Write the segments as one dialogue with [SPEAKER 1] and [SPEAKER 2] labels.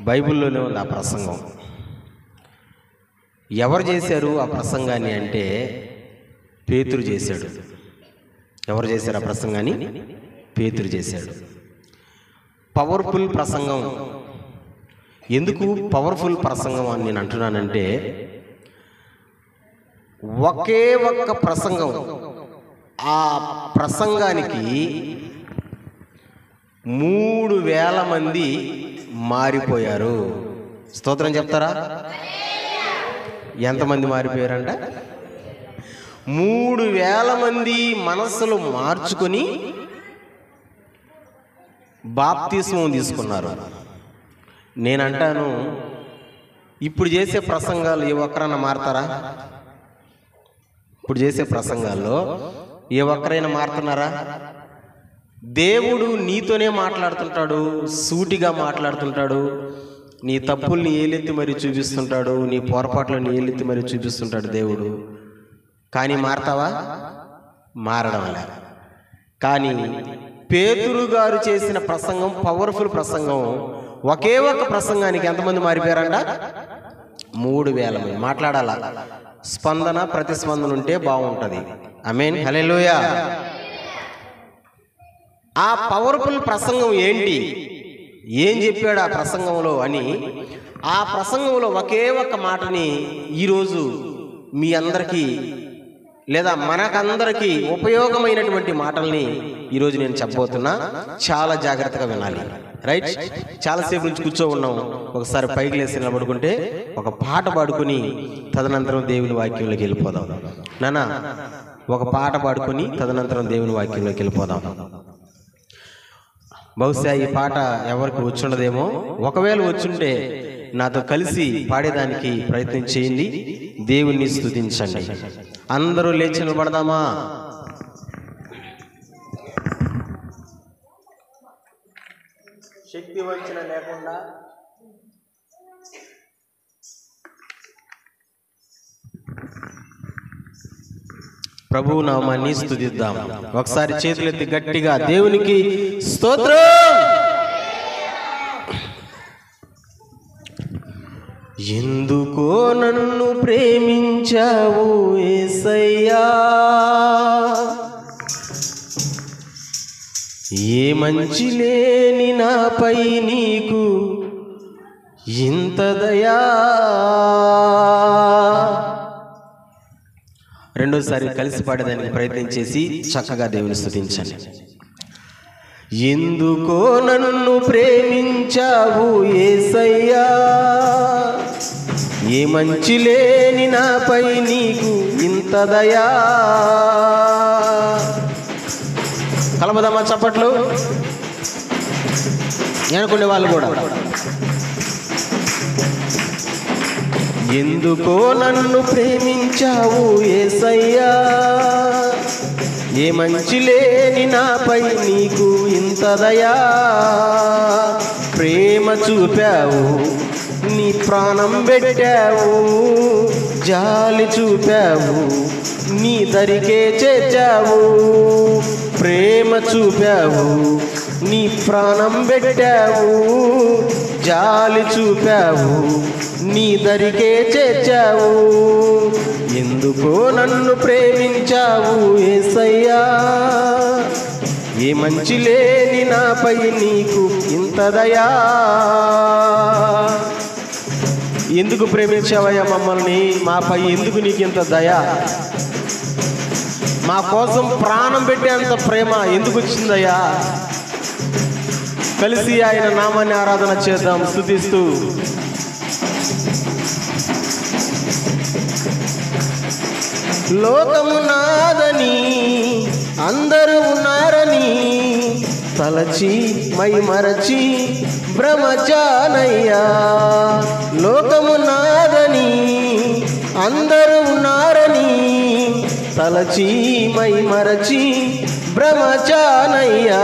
[SPEAKER 1] బైబిల్లోనే ఉంది ఆ ప్రసంగం. ఎవరు చేశారు ఆ ప్రసంగాన్ని అంటే పేతురు చేశాడు. ఎవరు చేశారు ఆ ప్రసంగాన్ని? పేతురు చేశాడు. పవర్ఫుల్ ప్రసంగం. ఎందుకు పవర్ఫుల్ ప్రసంగం అని నేను అంటున్నానంటే, ఒకే ఒక్క ప్రసంగం, ఆ ప్రసంగానికి 3000 మంది మారిపోయారు. స్తోత్రం చెప్తారా? ఎంతమంది మారిపోయారంట? 3000 మంది మనస్సులు మార్చుకొని బాప్తిస్మం తీసుకున్నారు. నేనంటాను, ఇప్పుడు చేసే ప్రసంగాలు ఏ ఒక్కరైనా మారుతారా? ఇప్పుడు చేసే ప్రసంగాల్లో ఏ ఒక్కరైనా మారుతున్నారా? దేవుడు నీతోనే మాట్లాడుతుంటాడు, సూటిగా మాట్లాడుతుంటాడు. నీ తప్పుల్ని ఏలెత్తి మరీ చూపిస్తుంటాడు, నీ పొరపాట్లను ఏలెత్తి మరీ చూపిస్తుంటాడు దేవుడు. కానీ మారతావా? మారడం లే. కానీ పేతురు గారు చేసిన ప్రసంగం పవర్ఫుల్ ప్రసంగం. ఒకే ఒక్క ప్రసంగానికి ఎంతమంది మారిపోయారంట? 3000 మంది. మాట్లాడాలా? స్పందన, ప్రతిస్పందన ఉంటే బాగుంటుంది. ఆమేన్, హల్లెలూయా. ఆ పవర్ఫుల్ ప్రసంగం ఏంటి, ఏం చెప్పాడు ఆ ప్రసంగంలో అని, ఆ ప్రసంగంలో ఒకే ఒక్క మాటని ఈరోజు మీ అందరికీ లేదా మనకందరికీ ఉపయోగమైనటువంటి మాటల్ని ఈరోజు నేను చెప్పబోతున్నా. చాలా జాగ్రత్తగా వినాలి. రైట్? చాలాసేపు నుంచి కూర్చో ఉన్నాం. ఒకసారి పైకి లేసి నిలబడుకుంటే ఒక పాట పాడుకుని తదనంతరం దేవుని వాక్యంలోకి వెళ్ళిపోదాం. నానా, ఒక పాట పాడుకొని తదనంతరం దేవుని వాక్యంలోకి వెళ్ళిపోదాం. బహుశా ఈ పాట ఎవరికి వచ్చుండదేమో. ఒకవేళ వచ్చుంటే నాతో కలిసి పాడేదానికి ప్రయత్నం చేయండి. దేవుణ్ణి స్తుతించండి. అందరూ లేచి నిలబడదామా? శక్తి వంచన లేకుండా ప్రభువు నామాన్ని స్తుతిద్దాం. ఒకసారి చేతులెత్తి గట్టిగా దేవునికి స్తోత్రం. ఎందుకో నన్ను ప్రేమించావు యేసయ్యా, ఏ మంచి లేని నాపై నీకు ఇంత దయా. రెండోసారి కలిసి పాడేదానికి ప్రయత్నం చేసి చక్కగా దేవుని స్తుతించండి. ఎందుకో నన్ను ప్రేమించావు యేసయ్యా, ఏ మంచి లేని నాపై నీకు ఇంత దయా. కలపదమ్మా చప్పట్లు, అనుకునే వాళ్ళు కూడా. ఎందుకో నన్ను ప్రేమించావు యేసయ్యా, ఏ మంచి లేని నాపై నీకు ఇంత దయా. ప్రేమ చూపావు, నీ ప్రాణం పెట్టావు, జాలి చూపావు, నీ దరికే చేర్చావు. ప్రేమ చూపావు, నీ ప్రాణం పెట్టావు, జాలి చూపావు, నీ దరికే చేర్చావు. ఎందుకో నన్ను ప్రేమించావు యేసయ్యా, ఏ మంచి లేని నాపై నీకు ఇంత దయా. ఎందుకు ప్రేమించావయ్యా మమ్మల్ని? మాపై ఎందుకు నీకు ఇంత దయా? మా కోసం ప్రాణం పెట్టేంత ప్రేమ ఎందుకు వచ్చిందయ్యా? కలిసి ఆయన నామాన్ని ఆరాధన చేద్దాం స్తుతిస్తూ. లోకము నాదని అందరూ ఉన్నారని తలచి మై మరచి భ్రమచానయ్యా. లోకము నాదని అందరూ ఉన్నారని తలచి మై మరచి భ్రమచానయ్యా.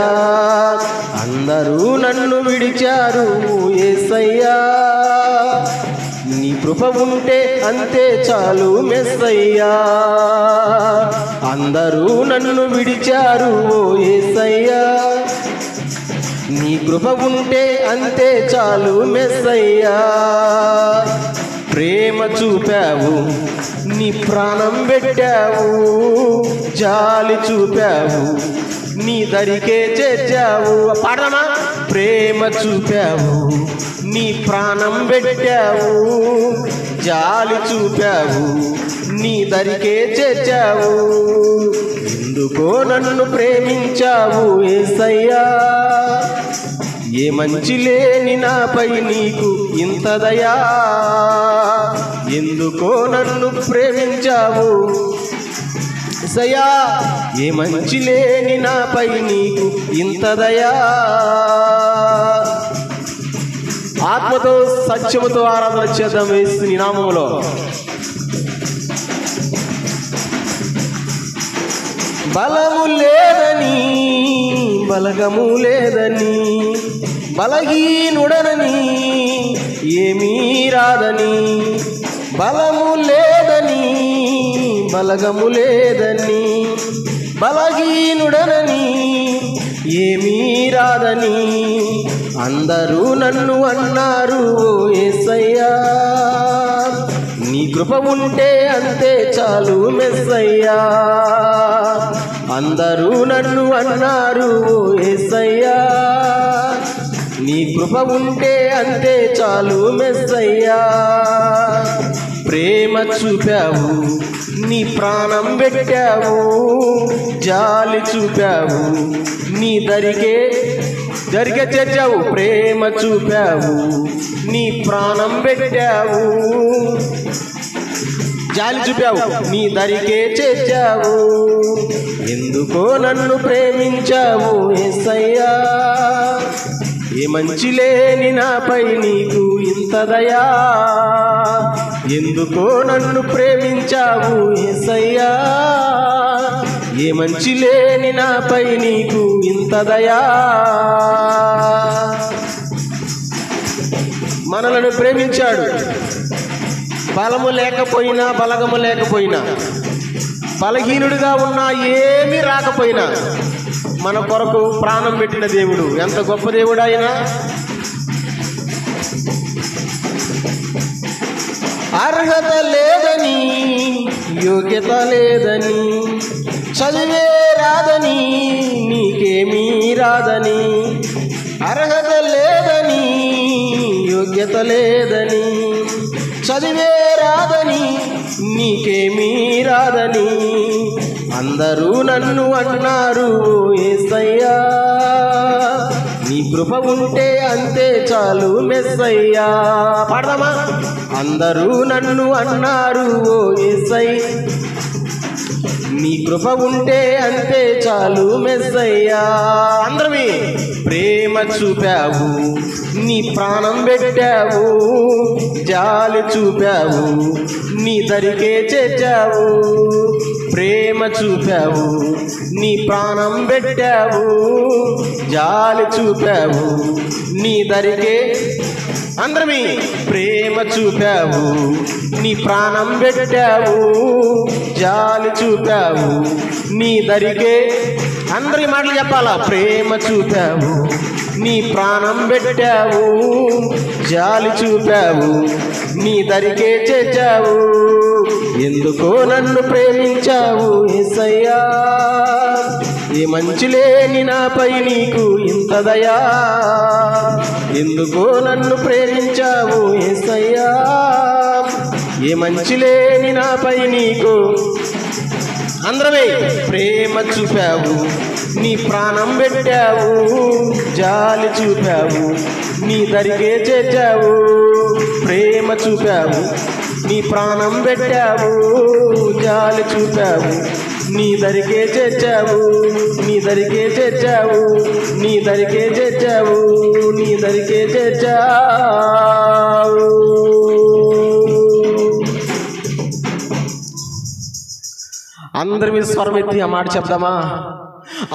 [SPEAKER 1] అందరూ నన్ను విడిచారు యేసయ్యా, నీ కృప ఉంటే అంతే చాలు మెస్సయ్యా. అందరూ నన్ను విడిచారు ఓ యేసయ్యా, నీ కృప ఉంటే అంతే చాలు మెస్సయ్యా. ప్రేమ చూపావు, నీ ప్రాణం పెట్టావు, జాలి చూపావు, నీ దరికే చేర్చావు. పాడమా. ప్రేమ చూపావు, నీ ప్రాణం పెట్టావు, జాలి చూపావు, నీ దరికే చేర్చావు. ఎందుకో నన్ను ప్రేమించావు యేసయ్యా. ఏ మంచి లేని నాపై నీకు ఇంత దయా. ఎందుకో నన్ను ప్రేమించావు యేసయ్యా. ఏ మంచి లేని నాపై నీకు ఇంత దయా. ఆత్మతో సత్యముతో ఆరాధన చేద్దాం యేసుని నామములో. బలము లేదని, బలగము లేదని, బలహీనుడనని ఏమీ రాదని. బలము లేదని, బలగము లేదని, బలహీనుడనని ఏమీ రాదని అందరూ నన్ను అన్నారు యేసయ్యా. నీ కృప ఉంటే అంతే చాలు మెస్సయ్యా. అందరూ నన్ను అన్నారు యేసయ్యా. నీ కృప ఉంటే అంతే చాలు మెస్సయ్యా. ప్రేమ చూపావు, నీ ప్రాణం పెట్టావు, జాలి చూపావు, నీ దరికే చేర్చావు. ప్రేమ చూపావు, నీ ప్రాణం పెట్టావు, జాలి చూపావు, నీ దరికే చేర్చావు. ఎందుకో నన్ను ప్రేమించావు యేసయ్యా. ఏ మంచి లేని నాపై నీకు ఇంత దయా. ఎందుకో నన్ను ప్రేమించావు యేసయ్యా. ఏ మంచి లేని నాపై నీకు ఇంత దయా. మనలను ప్రేమించాడు. బలము లేకపోయినా, బలగము లేకపోయినా, బలహీనుడిగా ఉన్నా, ఏమీ రాకపోయినా మన కొరకు ప్రాణం పెట్టిన దేవుడు. ఎంత గొప్ప దేవుడు ఆయన. అర్హత లేదని, యోగ్యత లేదని, చదివే రాదని, నీకేమీ రాదని. అర్హత లేదని, యోగ్యత లేదని, చదివే రాదని, నీకేమీ రాదని అందరూ నన్ను అన్నారు యేసయ్యా. నీ కృప ఉంటే అంతే చాలు మెస్సయ్యా. పాడదామా. అందరూ నన్ను అన్నారు యేసయ్యా. నీ కృప ఉంటే అంతే చాలు మెస్సయ్యా. అందరమీ ప్రేమ చూపావు, నీ ప్రాణం పెట్టావు, జాలి చూపావు, నీ దరికే చేర్చావు. ప్రేమ చూపావు, నీ ప్రాణం పెట్టావు, జాలి చూపావు, నీ దరికే. అందరమీ ప్రేమ చూపావు, నీ ప్రాణం పెట్టావు, జాలి చూపావు, నీ దరికే. అందరి మాటలు చెప్పాలా. ప్రేమ చూపావు, నీ ప్రాణం పెట్టావు, జాలి చూపావు, నీ దరికే చేర్చావు. ఎందుకో నన్ను ప్రేమించావు యేసయ్యా. ఏ మంచి లేని నాపై నీకు ఇంత దయా. ఎందుకో నన్ను ప్రేమించావు యేసయ్యా. ఏ మంచి లేని నాపై నీకు. అందరమే ప్రేమ చూపావు, నీ ప్రాణం పెట్టావు, జాలి చూపావు, నీ దరికే చేర్చావు. ప్రేమ చూపావు, నీ ప్రాణం పెట్టావు, జాలి చూపావు, నీ దరికే చేర్చావు, నీ దరికే చేర్చావు, నీ దరికే చేర్చావు, నీ దరికే చేర్చావు. అందరం స్వరమెత్తి ఆ మాట చెప్దామా.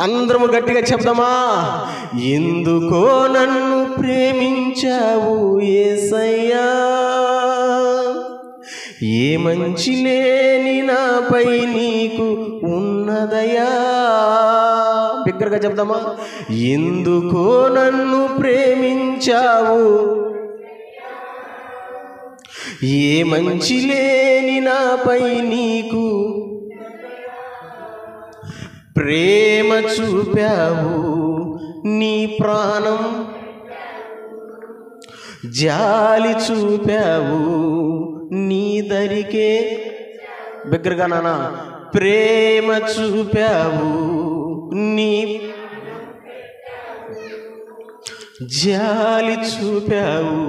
[SPEAKER 1] అందరము గట్టిగా చెప్దామా. ఎందుకో నన్ను ప్రేమించావు యేసయ్యా. ఏ మంచి లేని నాపై నీకు ఉన్నదయా. బిగ్గరగా చెప్దామా? ఎందుకో నన్ను ప్రేమించావు, ఏ మంచి లేని నాపై నీకు ప్రేమ చూపావు, నీ ప్రాణం జాలి చూపావు, నీ దరికే బిగ్గరగా నానా ప్రేమ చూపావు, నీ జాలి చూపావు,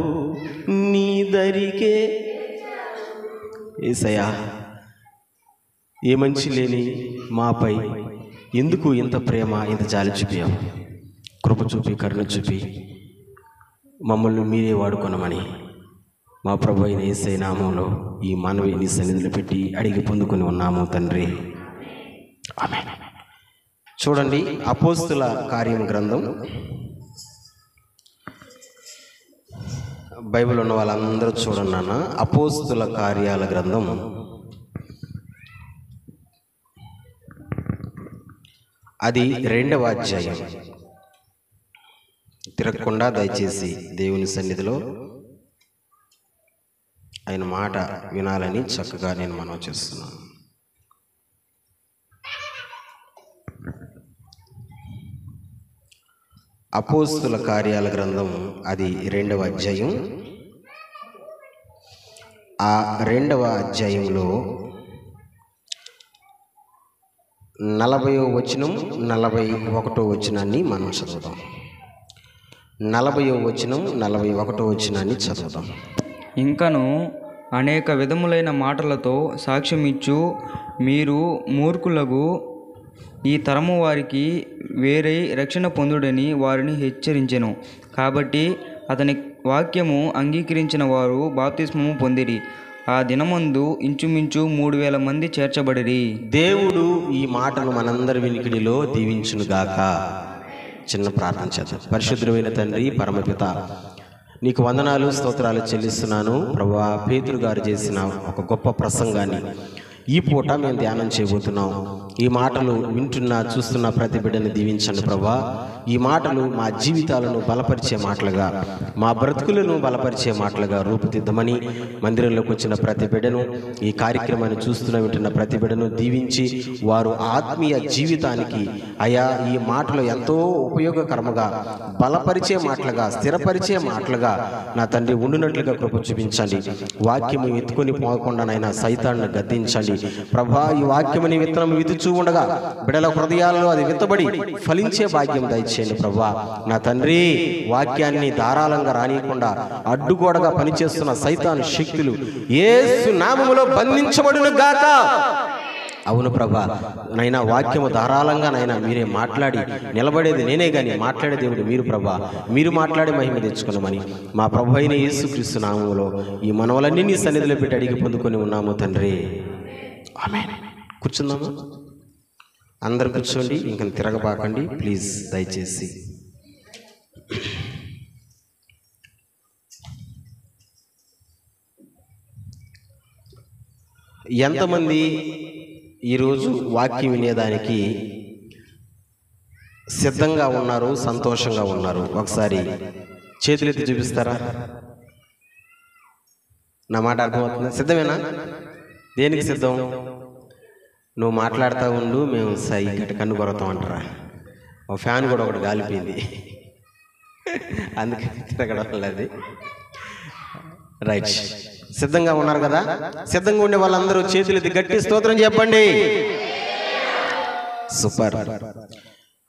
[SPEAKER 1] నీ దరికే. యేసయ్యా, ఏ మంచి లేని మాపై ఎందుకు ఇంత ప్రేమ, ఇంత జాలి చూపావు? కృప చూపి, కరుణ చూపి మమ్మల్ని మీరే వాడుకొనమని మా ప్రభు అయిన యేసయ్య నామంలో ఈ మనవి నీ సన్నిధిలో పెట్టి అడిగి పొందుకొని ఉన్నాము తండ్రి, ఆమేన్. చూడండి, అపోస్తుల కార్యం గ్రంథం. బైబిల్ ఉన్న వాళ్ళందరూ చూడండి నాన్న. అపోస్తుల కార్యాల గ్రంథం అది 2వ అధ్యాయం. తిరగకుండా దయచేసి దేవుని సన్నిధిలో ఆయన మాట వినాలని చక్కగా నేను మనవి చేస్తున్నాను. అపోస్తుల కార్యాల గ్రంథం అది 2వ అధ్యాయం. ఆ 2వ అధ్యాయంలో 40వ వచనం 41వ వచనాన్ని మనం చదువుదాం. 40వ వచనం 41వ వచనాన్ని చదువుదాం.
[SPEAKER 2] ఇంకను అనేక విధములైన మాటలతో సాక్ష్యమిచ్చు మీరు మూర్ఖులకు ఈ తరము వారికి వేరే రక్షణ పొందుడని వారిని హెచ్చరించెను. కాబట్టి అతని వాక్యము అంగీకరించిన వారు బాప్తిస్మము పొందిరి. ఆ దినమందు ఇంచుమించు 3000 మంది చేర్చబడిరి.
[SPEAKER 1] దేవుడు ఈ మాటను మనందరి వినికిడిలో దీవించునుగాక. చిన్న ప్రార్థన చేద్దాం. పరిశుద్ధుడైన తండ్రి, పరమపిత, నీకు వందనాలు, స్తోత్రాలు చెల్లిస్తున్నాను ప్రభువా. పేతురు గారు చేసిన ఒక గొప్ప ప్రసంగాన్ని ఈ పూట మేము ధ్యానం చేయబోతున్నాం. ఈ మాటలు వింటున్నా చూస్తున్న ప్రతి బిడ్డని దీవించండి ప్రభువా. ఈ మాటలు మా జీవితాలను బలపరిచే మాటలుగా, మా బ్రతుకులను బలపరిచే మాటలుగా రూపుదిద్దమని మందిరంలోకి వచ్చిన ప్రతి బిడ్డను, ఈ కార్యక్రమాన్ని చూస్తున్న వింటున్న ప్రతి బిడ్డను దీవించి వారు ఆత్మీయ జీవితానికి అయా ఈ మాటలు ఎంతో ఉపయోగకరముగా, బలపరిచే మాటలుగా, స్థిరపరిచే మాటలుగా నా తండ్రి ఉండునట్లుగా కృప చూపించండి. వాక్యము ఎత్తుకొని పోకుండానైనా సైతాన్ని గద్దించండి ప్రభా. ఈ వాక్యముని విత్తనం విత్తుచూ ఉండగా బిడ్డల హృదయాల్లో అది విత్తబడి ఫలించే భాగ్యం దయచేయండి ప్రభా. నా తండ్రి, వాక్యాన్ని ధారాళంగా రానియకుండా అడ్డుగోడగా పనిచేస్తున్న సైతాను శక్తులు యేసు నామములో బంధించబడును గాక. అవును ప్రభా, నైనా వాక్యము ధారాళంగా నైనా మీరే మాట్లాడి నిలబడేది నేనే కానీ మాట్లాడే దేవుడు మీరు ప్రభా. మీరు మాట్లాడి మహిమ తెచ్చుకున్నామని మా ప్రభు అయిన యేసుక్రీస్తు నామములో ఈ మనవలన్నీ నీ సన్నిధిలో పెట్టి అడిగి పొందుకొని ఉన్నాము తండ్రి, ఆమేన్. కూర్చుందామా? అందరు కూర్చోండి, ఇంకా తిరగబాకండి ప్లీజ్ దయచేసి. ఎంతమంది ఈరోజు వాక్యం వినేదానికి సిద్ధంగా ఉన్నారు, సంతోషంగా ఉన్నారు? ఒకసారి చేతులెత్తి చూపిస్తారా? నా మాట అర్థమవుతుంది? సిద్ధమేనా? దేనికి సిద్ధం? నువ్వు మాట్లాడుతూ ఉండు, మేము సై గట్ట కన్ను కొరతాం అంటారా? ఒక ఫ్యాన్ కూడా ఒకటి గాలిపోయింది, అందుకే తిరగడం లేదు. రైట్, సిద్ధంగా ఉన్నారు కదా? సిద్ధంగా ఉండే వాళ్ళందరూ చేతులెత్తి గట్టి స్తోత్రం చెప్పండి. సూపర్.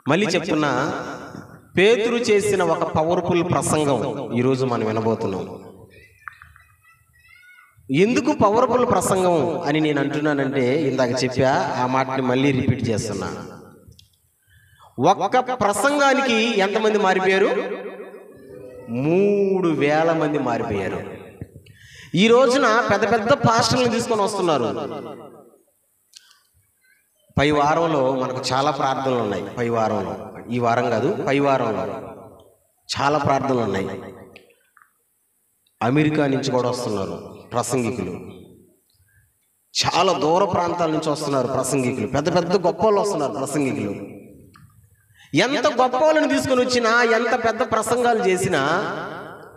[SPEAKER 1] మళ్ళీ చెప్తున్నా, పేతురు చేసిన ఒక పవర్ఫుల్ ప్రసంగం ఈరోజు మనం వినబోతున్నాం. ఎందుకు పవర్ఫుల్ ప్రసంగం అని నేను అంటున్నానంటే, ఇందాక చెప్పా ఆ మాటని మళ్ళీ రిపీట్ చేస్తున్నా. ఒక్క ప్రసంగానికి ఎంతమంది మారిపోయారు? 3000 మంది మారిపోయారు. ఈ రోజున పెద్ద పెద్ద పాస్టర్లను తీసుకొని వస్తున్నారు. పై వారంలో మనకు చాలా ప్రార్థనలు ఉన్నాయి. పై వారంలో, ఈ వారం కాదు, పై వారంలో చాలా ప్రార్థనలు ఉన్నాయి. అమెరికా నుంచి కూడా వస్తున్నారు ప్రసంగికులు, చాలా దూర ప్రాంతాల నుంచి వస్తున్నారు ప్రసంగికులు, పెద్ద పెద్ద గొప్ప వాళ్ళు వస్తున్నారు ప్రసంగికులు. ఎంత గొప్ప వాళ్ళని తీసుకొని వచ్చినా, ఎంత పెద్ద ప్రసంగాలు చేసినా,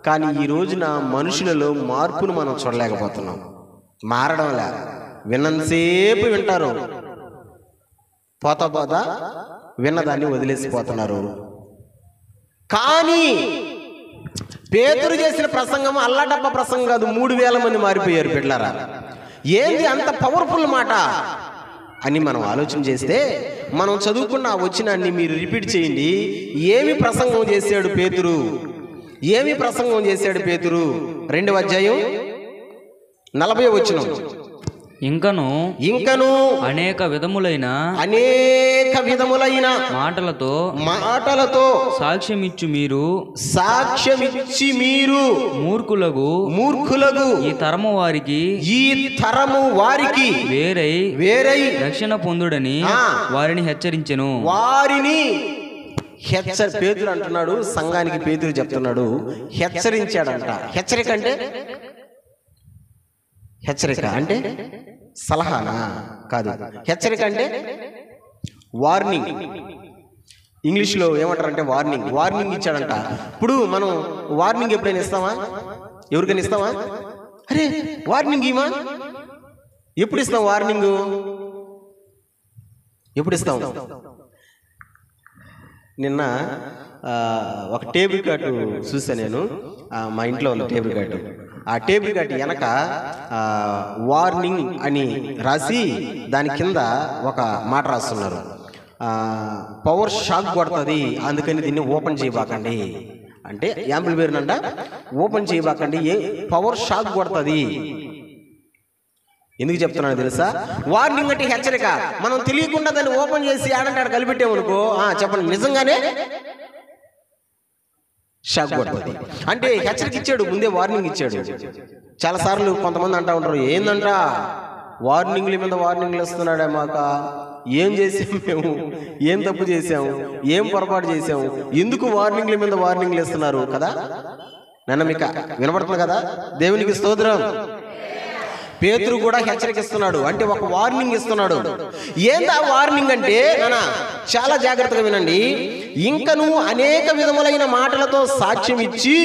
[SPEAKER 1] కానీ ఈ రోజున మనుషులలో మార్పును మనం చూడలేకపోతున్నాం. మారడంలే, విన్నంతసేపు వింటారు, పోతా విన్నదాన్ని వదిలేసిపోతున్నారు. కానీ పేతురు చేసిన ప్రసంగం అల్లాడబ్బ ప్రసంగం కాదు, 3000 మంది మారిపోయారు బిడ్డలారా. ఏంది అంత పవర్ఫుల్ మాట అని మనం ఆలోచన చేస్తే, మనం చదువుకున్న ఆ వచనాన్ని మీరు రిపీట్ చేయండి. ఏమి ప్రసంగం చేశాడు పేతురు? ఏమి ప్రసంగం చేశాడు పేతురు? 2వ అధ్యాయం 40వ వచనం.
[SPEAKER 2] ఇంకను అనేక విధములైన మాటలతో సాక్ష్యమిచ్చి మీరు మూర్ఖులగు ఈ తరము వారికి వేరై రక్షణ పొందుడని వారిని హెచ్చరించెను.
[SPEAKER 1] పేతురు అంటున్నాడు, సంఘానికి పేతురు చెప్తున్నాడు, హెచ్చరించాడంట. హెచ్చరిక అంటే సలహానా? కాదు. హెచ్చరిక అంటే వార్నింగ్. ఇంగ్లీష్లో ఏమంటారంటే వార్నింగ్ ఇచ్చాడంట. ఇప్పుడు మనం వార్నింగ్ ఎప్పుడైనా ఇస్తామా? ఎవరికైనా ఇస్తామా? అరే వార్నింగ్ ఇమా. ఎప్పుడు ఇస్తాం వార్నింగ్? ఎప్పుడు ఇస్తాం? నిన్న ఒక టేబుల్ కాటు చూసా నేను. మా ఇంట్లో ఉన్న టేబుల్ కాటు. ఆ టేబుల్ కాటు వెనక వార్నింగ్ అని రాసి దాని కింద ఒక మాట రాస్తున్నారు. పవర్ షాక్ కొడుతుంది, అందుకని దీన్ని ఓపెన్ చేయబాకండి అంటే, యాంపుల్ పేరునంట ఓపెన్ చేయబాకండి, పవర్ షాక్ కొడుతుంది. ఎందుకు చెప్తున్నాను తెలుసా? వార్నింగ్ అంటే హెచ్చరిక. మనం తెలియకుండా దాన్ని ఓపెన్ చేసి ఆడంటాడు కలిపెట్టామనుకో, చెప్పండి, నిజంగానే షాక్ కొడుతుంది. అంటే హెచ్చరిక ఇచ్చాడు, ముందే వార్నింగ్ ఇచ్చాడు. చాలాసార్లు కొంతమంది అంటూ ఉంటారు, ఏందంట వార్నింగ్ల మీద వార్నింగ్లు ఇస్తున్నాడే మాక, ఏం చేసాము మేము, ఏం తప్పు చేసాము, ఏం పొరపాటు చేసాము, ఎందుకు వార్నింగ్ల మీద వార్నింగ్లు ఇస్తున్నారు కదా? నన్ను మీకు వినపడుతుంది కదా? దేవునికి స్తోత్రం. పేతురు కూడా హెచ్చరికిస్తున్నాడు, అంటే ఒక వార్నింగ్ ఇస్తున్నాడు. ఏందా వార్నింగ్ అంటే? చాలా జాగ్రత్తగా వినండి. ఇంకను అనేక విధములైన మాటలతో సాక్ష్యం ఇచ్చి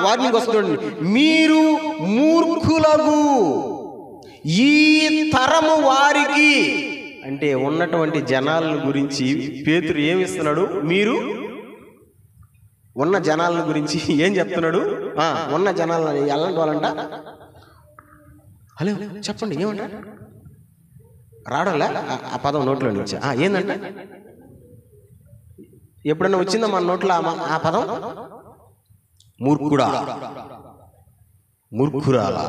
[SPEAKER 1] వార్నింగ్ వస్తుంది. మీరు మూర్ఖులకు ఈ తరము వారికి, అంటే ఉన్నటువంటి జనాలను గురించి పేతురు ఏమిస్తున్నాడు? మీరు ఉన్న జనాలను గురించి ఏం చెప్తున్నాడు? ఉన్న జనాలను ఎలాంటి వాళ్ళంట? హలో చెప్పండి, ఏమంట? రావడంలా ఆ పదం నోట్లో నుంచి. ఏందంట? ఎప్పుడన్నా వచ్చిందా మన నోట్లో ఆ పదం? మూర్ఖుడా, మూర్ఖురాలా.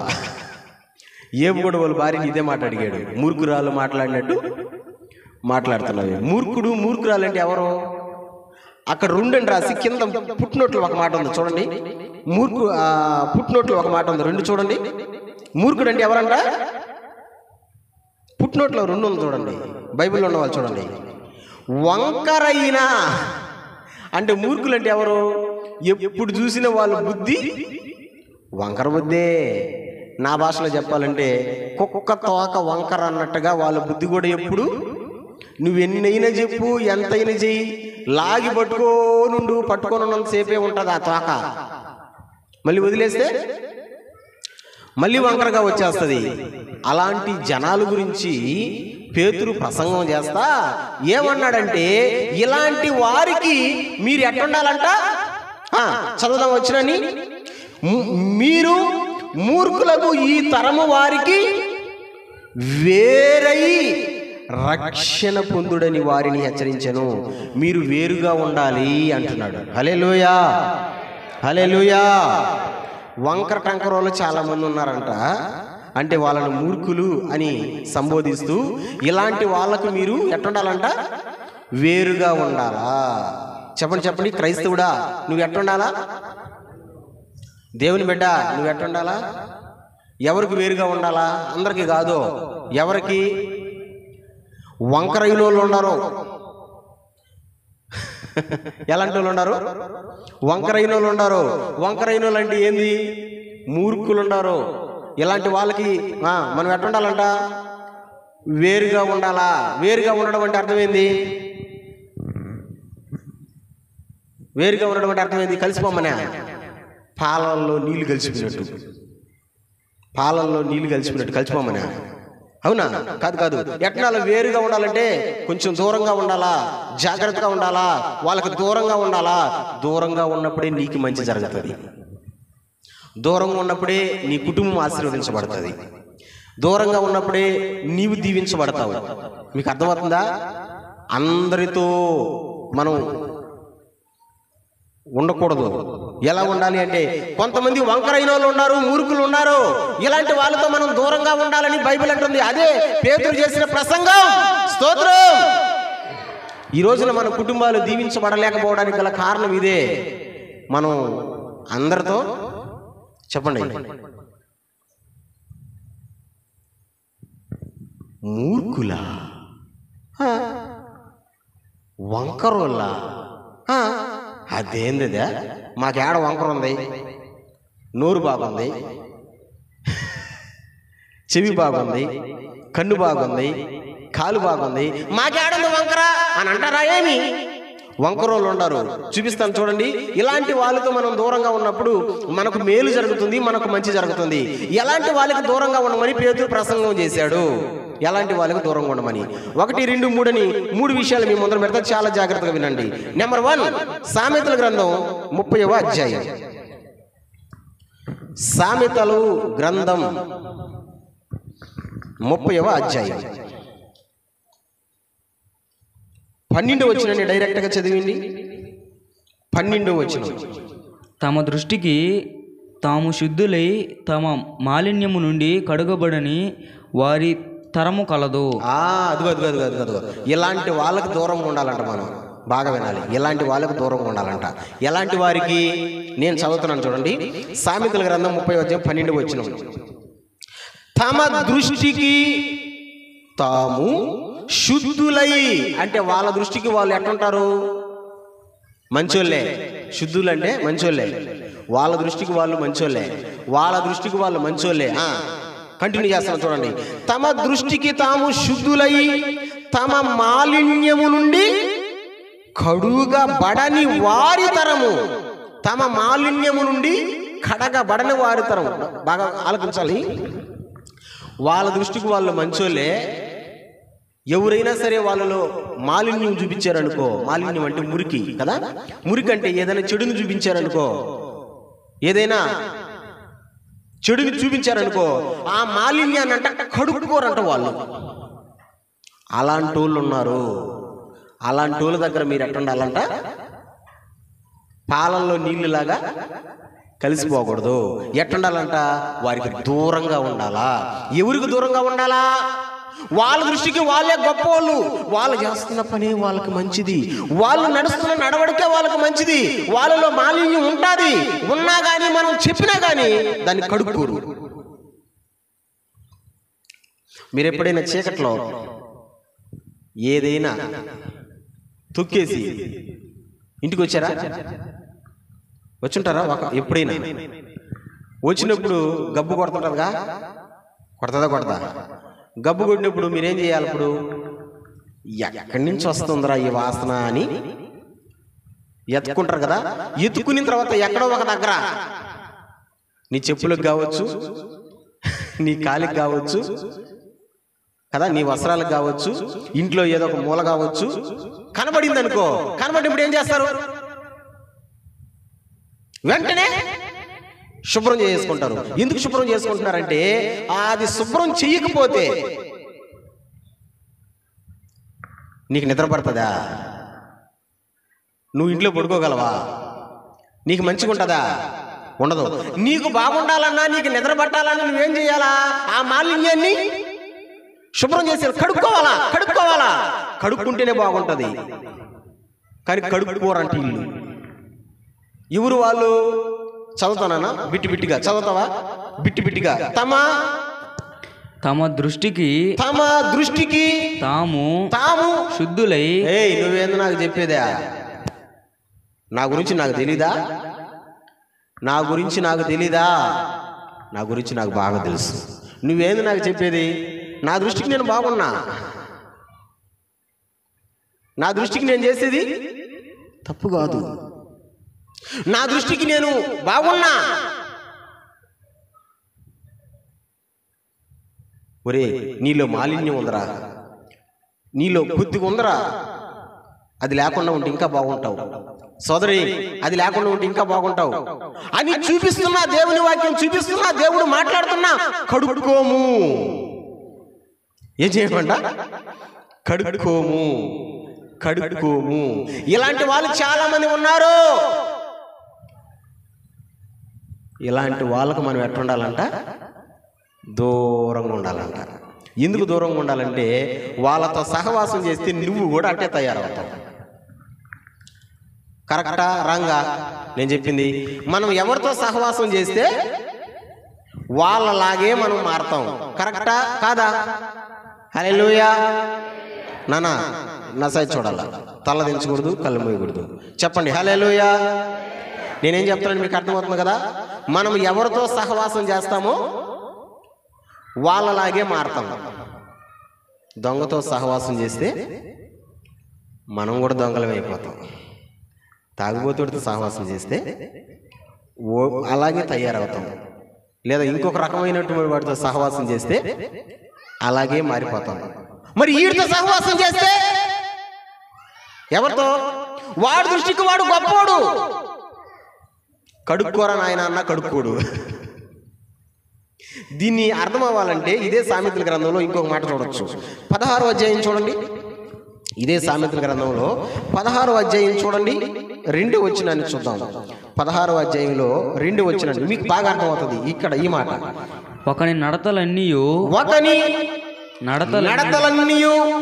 [SPEAKER 1] ఏబుగోడు వాళ్ళ భార్యని ఇదే మాట అడిగాడు. మూర్ఖురాలు మాట్లాడినట్టు మాట్లాడుతున్నావు. మూర్ఖుడు మూర్ఖురాలు అంటే ఎవరు? అక్కడ 2 అని రాసి కింద పుట్టినోట్లో ఒక మాట ఉంది చూడండి. పుట్టినోట్లో ఒక మాట ఉంది, 2 చూడండి. మూర్ఖుడు అంటే ఎవరంట? పుట్టినోట్లో 2 ఉంది చూడండి, బైబిల్లో ఉన్న వాళ్ళు చూడండి. వంకరైన అంటే మూర్ఖులు అంటే ఎవరు? ఎప్పుడు చూసిన వాళ్ళ బుద్ధి వంకర బుద్ధే. నా భాషలో చెప్పాలంటే కుక్క తోక వంకర అన్నట్టుగా వాళ్ళ బుద్ధి కూడా ఎప్పుడు, నువ్వు ఎన్నైనా చెప్పు, ఎంతైనా చెయ్యి, లాగి పట్టుకొని ఉన్నంతసేపే ఉంటుంది ఆ తోక. మళ్ళీ వదిలేస్తే మళ్ళీ వంకరగా వచ్చేస్తుంది. అలాంటి జనాల గురించి పేతురు ప్రసంగం చేస్తా ఏమన్నాడంటే, ఇలాంటి వారికి మీరు ఎట్టుండాలంట? చదువుదాం వచ్చినని. మీరు మూర్ఖులకు ఈ తరము వారికి వేరై రక్షణ పొందుడని వారిని హెచ్చరించెను. మీరు వేరుగా ఉండాలి అంటున్నాడు. హల్లెలూయా, హల్లెలూయా. వంకర టంకరోళ్ళు చాలా మంది ఉన్నారంట. అంటే వాళ్ళని మూర్ఖులు అని సంబోధిస్తూ, ఇలాంటి వాళ్ళకు మీరు ఎట్టుండాలంట? వేరుగా ఉండాలా. చెప్పండి, క్రైస్తవుడా నువ్వు ఎట్టుండాలా? దేవుని బిడ్డ నువ్వు ఎట్టుండాలా? ఎవరికి వేరుగా ఉండాలా? అందరికీ కాదు. ఎవరికి? వంకరైన వాళ్ళు ఉన్నారు. ఎలాంటి వాళ్ళు ఉన్నారు? వంకరైన వాళ్ళు ఉన్నారు. వంకరైన వాళ్ళు అంటే ఏంది? మూర్ఖులు ఉన్నారు. ఇలాంటి వాళ్ళకి మనం ఎట్టుండాలంట? వేరుగా ఉండాలా. వేరుగా ఉండడం అంటే అర్థమైంది? వేరుగా ఉండడం అంటే అర్థమైంది, కలిసిపోమనే. పాలల్లో నీళ్లు కలిసిపోయినట్టు, పాలల్లో నీళ్లు కలిసిపోయినట్టు కలిసిపోమనే. అవునా? కాదు కాదు. ఎట్నాలు వేరుగా ఉండాలంటే కొంచెం దూరంగా ఉండాలా, జాగ్రత్తగా ఉండాలా, వాళ్ళకి దూరంగా ఉండాలా. దూరంగా ఉన్నప్పుడే నీకు మంచి జరుగుతుంది, దూరంగా ఉన్నప్పుడే నీ కుటుంబం ఆశీర్వదించబడుతుంది, దూరంగా ఉన్నప్పుడే నీవు దీవించబడతావు. మీకు అర్థమవుతుందా? అందరితో మనం ఉండకూడదు. ఎలా ఉండాలి అంటే, కొంతమంది వంకరైన వాళ్ళు ఉన్నారు, మూర్ఖులు ఉన్నారు. ఇలాంటి వాళ్ళతో మనం దూరంగా ఉండాలని బైబిల్ అంటుంది. అదే పేతురు చేసిన ప్రసంగం. స్తోత్రం. ఈ రోజున మన కుటుంబాలు దీవించబడలేకపోవడానికి గల కారణం ఇదే. మనం అందరితో చెప్పండి, మూర్ఖులా, వంకరోళ్ళ, అదేందిదా, మాకేడ వంకర ఉంది, నోరు బాగుంది, చెవి బాగుంది, కన్ను బాగుంది, కాలు బాగుంది, మాకేడుంది వంకర అని అంటారా? ఏమి వంకరోళ్ళు ఉండరు. చూపిస్తాను చూడండి. ఇలాంటి వాళ్ళతో మనం దూరంగా ఉన్నప్పుడు మనకు మేలు జరుగుతుంది, మనకు మంచి జరుగుతుంది. ఎలాంటి వాళ్ళకి దూరంగా ఉండమని పేతురు ప్రసంగం చేశాడు. ఎలాంటి వాళ్ళకి దూరంగా ఉండమని 1, 2, 3 అని 3 విషయాలు మీ ముందర పెడతా, చాలా జాగ్రత్తగా వినండి. నెంబర్ 1, సామెతల గ్రంథం 30వ అధ్యాయం. సామెతలు గ్రంథం 30వ అధ్యాయం 12వ వచనాన్ని డైరెక్ట్గా చదివింది. 12వ వచనం.
[SPEAKER 2] తమ దృష్టికి తాము శుద్ధులై తమ మాలిన్యము నుండి కడుగబడని వారి తరము కలదు.
[SPEAKER 1] అదిగో ఇలాంటి వాళ్ళకి దూరంగా ఉండాలంట. మనం బాగా వినాలి. ఇలాంటి వాళ్ళకి దూరంగా ఉండాలంట. ఎలాంటి వారికి? నేను చదువుతున్నాను చూడండి. సామెతల గ్రంథం 30వ అధ్యాయం 12వ వచనం. తమ దృష్టికి తాము శుద్ధులై, అంటే వాళ్ళ దృష్టికి వాళ్ళు ఎట్లుంటారు? మంచోళ్ళే. శుద్ధులు అంటే మంచోళ్ళే. వాళ్ళ దృష్టికి వాళ్ళు మంచోళ్ళే, వాళ్ళ దృష్టికి వాళ్ళు మంచోళ్ళే. కంటిన్యూ చేస్తాను చూడండి. తమ దృష్టికి తాము శుద్ధులై తమ మాలిన్యము నుండి కడుగబడని వారి తరము. తమ మాలిన్యము నుండి కడగబడని వారి తరము. బాగా ఆలోచించాలి. వాళ్ళ దృష్టికి వాళ్ళు మంచోళ్ళే. ఎవరైనా సరే వాళ్ళలో మాలిన్యం చూపించారనుకో, మాలిన్యం అంటే మురికి కదా, మురికి అంటే ఏదైనా చెడుని చూపించారనుకో, ఏదైనా చెడుని చూపించారనుకో, ఆ మాలిన్యాన్ని అంట కడుక్కోరంట వాళ్ళు. అలాంటి వాళ్ళు ఉన్నారు. అలాంటి వాళ్ళ దగ్గర మీరు ఎట్లా ఉండాలంట? పాలల్లో నీళ్ళలాగా కలిసిపోకూడదు. ఎట్టుండాలంట? వారికి దూరంగా ఉండాలా. ఎవరికి దూరంగా ఉండాలా? వాళ్ళ దృష్టికి వాళ్ళే గొప్పవాళ్ళు. వాళ్ళు చేస్తున్న పని వాళ్ళకి మంచిది, వాళ్ళు నడుస్తున్న నడవడికే వాళ్ళకి మంచిది. వాళ్ళలో మాలిన్యం ఉంటుంది, ఉన్నా కానీ మనం చెప్పినా కానీ దాన్ని కడుక్కోరు. మీరు ఎప్పుడైనా చీకట్లో ఏదైనా తొక్కేసి ఇంటికి వచ్చారా? వచ్చుంటారా? ఎప్పుడైనా వచ్చినప్పుడు గబ్బు కొడుతుంటారుగా, కొడతా గబ్బు కొట్టినప్పుడు మీరేం చేయాలి? ఇప్పుడు ఎక్కడి నుంచి వస్తుందిరా ఈ వాసన అని ఎత్తుకుంటారు కదా. ఎత్తుకున్న తర్వాత ఎక్కడో ఒక దగ్గర నీ చెప్పులకు కావచ్చు, నీ కాలికి కావచ్చు కదా, నీ వస్త్రాలకు కావచ్చు, ఇంట్లో ఏదో ఒక మూల కావచ్చు, కనబడింది అనుకో. కనబడినప్పుడు ఏం చేస్తారు? వెంటనే శుభ్రం చేసుకుంటారు. ఎందుకు శుభ్రం చేసుకుంటున్నారంటే, అది శుభ్రం చెయ్యకపోతే నీకు నిద్ర పడుతుందా? నువ్వు ఇంట్లో పడుకోగలవా? నీకు మంచిగా ఉంటుందా? ఉండదు. నీకు బాగుండాలన్నా, నీకు నిద్ర పట్టాలన్నా నువ్వేం చేయాలా? ఆ మాలిన్యాన్ని శుభ్రం చేసి కడుక్కోవాలా. కడుక్కుంటేనే బాగుంటుంది. కానీ కడుక్కోరంటే ఇల్లు. ఎవరు వాళ్ళు? చదువుతానా? బిట్టిగా చదువుతావా? బిట్టిగా. తమ దృష్టికి తాము శుద్ధులై. నువ్వేందో నాకు చెప్పేదా? నా గురించి నాకు తెలీదా? నా గురించి నాకు బాగా తెలుసు. నువ్వేంది నాకు చెప్పేది? నా దృష్టికి నేను బాగున్నా, నా దృష్టికి నేను చేసేది తప్పు కాదు. నా దృష్టికి నేను బాగున్నా. ఒరే, నీలో మాలిన్యం ఉందరా, నీలో కొద్దిగా ఉందరా, అది లేకుండా ఉంటే ఇంకా బాగుంటావు. సోదరి, అది లేకుండా ఉంటే ఇంకా బాగుంటావు అని చూపిస్తున్నా, దేవుని వాక్యం చూపిస్తున్నా, దేవుడు మాట్లాడుతున్నా. కడుక్కోము. ఏం చేయకుండా? కడుక్కోము, కడుక్కోము. ఇలాంటి వాళ్ళు చాలా మంది ఉన్నారు. ఇలాంటి వాళ్ళకు మనం ఎట్లా ఉండాలంట? దూరంగా ఉండాలంట. ఎందుకు దూరంగా ఉండాలంటే వాళ్ళతో సహవాసం చేస్తే నువ్వు కూడా అట్టే తయారవుతావు. కరెక్టా రాంగా నేను చెప్పింది? మనం ఎవరితో సహవాసం చేస్తే వాళ్ళలాగే మనం మారుతాం. కరెక్టా కాదా? హల్లెలూయా. నానా నా సైడ్ చూడాల, తల దించకూడదు, కళ్ళు మూయకూడదు. చెప్పండి హల్లెలూయా. నేనేం చెప్తాను మీకు అర్థమవుతుంది కదా? మనం ఎవరితో సహవాసం చేస్తామో వాళ్ళలాగే మారుతాం. దొంగతో సహవాసం చేస్తే మనం కూడా దొంగలం అయిపోతాం. తాగుబోతుడితో సహవాసం చేస్తే అలాగే తయారవుతాం. లేదా ఇంకొక రకమైనటువంటి వాడితో సహవాసం చేస్తే అలాగే మారిపోతాం. మరి వీడితో సహవాసం చేస్తే ఎవరితో? వాడి దృష్టికి వాడు గొప్పోడు. కడుక్కోరా నాయన అన్న కడుక్కోడు. దీన్ని అర్థం అవ్వాలంటే ఇదే సామెతల గ్రంథంలో ఇంకొక మాట చూడొచ్చు. 16వ అధ్యాయం చూడండి. ఇదే సామెతల గ్రంథంలో 16వ అధ్యాయం చూడండి, 2వ వచనాన్ని చూద్దాం. 16వ అధ్యాయంలో 2వ వచనాన్ని మీకు బాగా అర్థమవుతుంది. ఇక్కడ ఈ మాట,
[SPEAKER 2] ఒకని నడతలన్నీ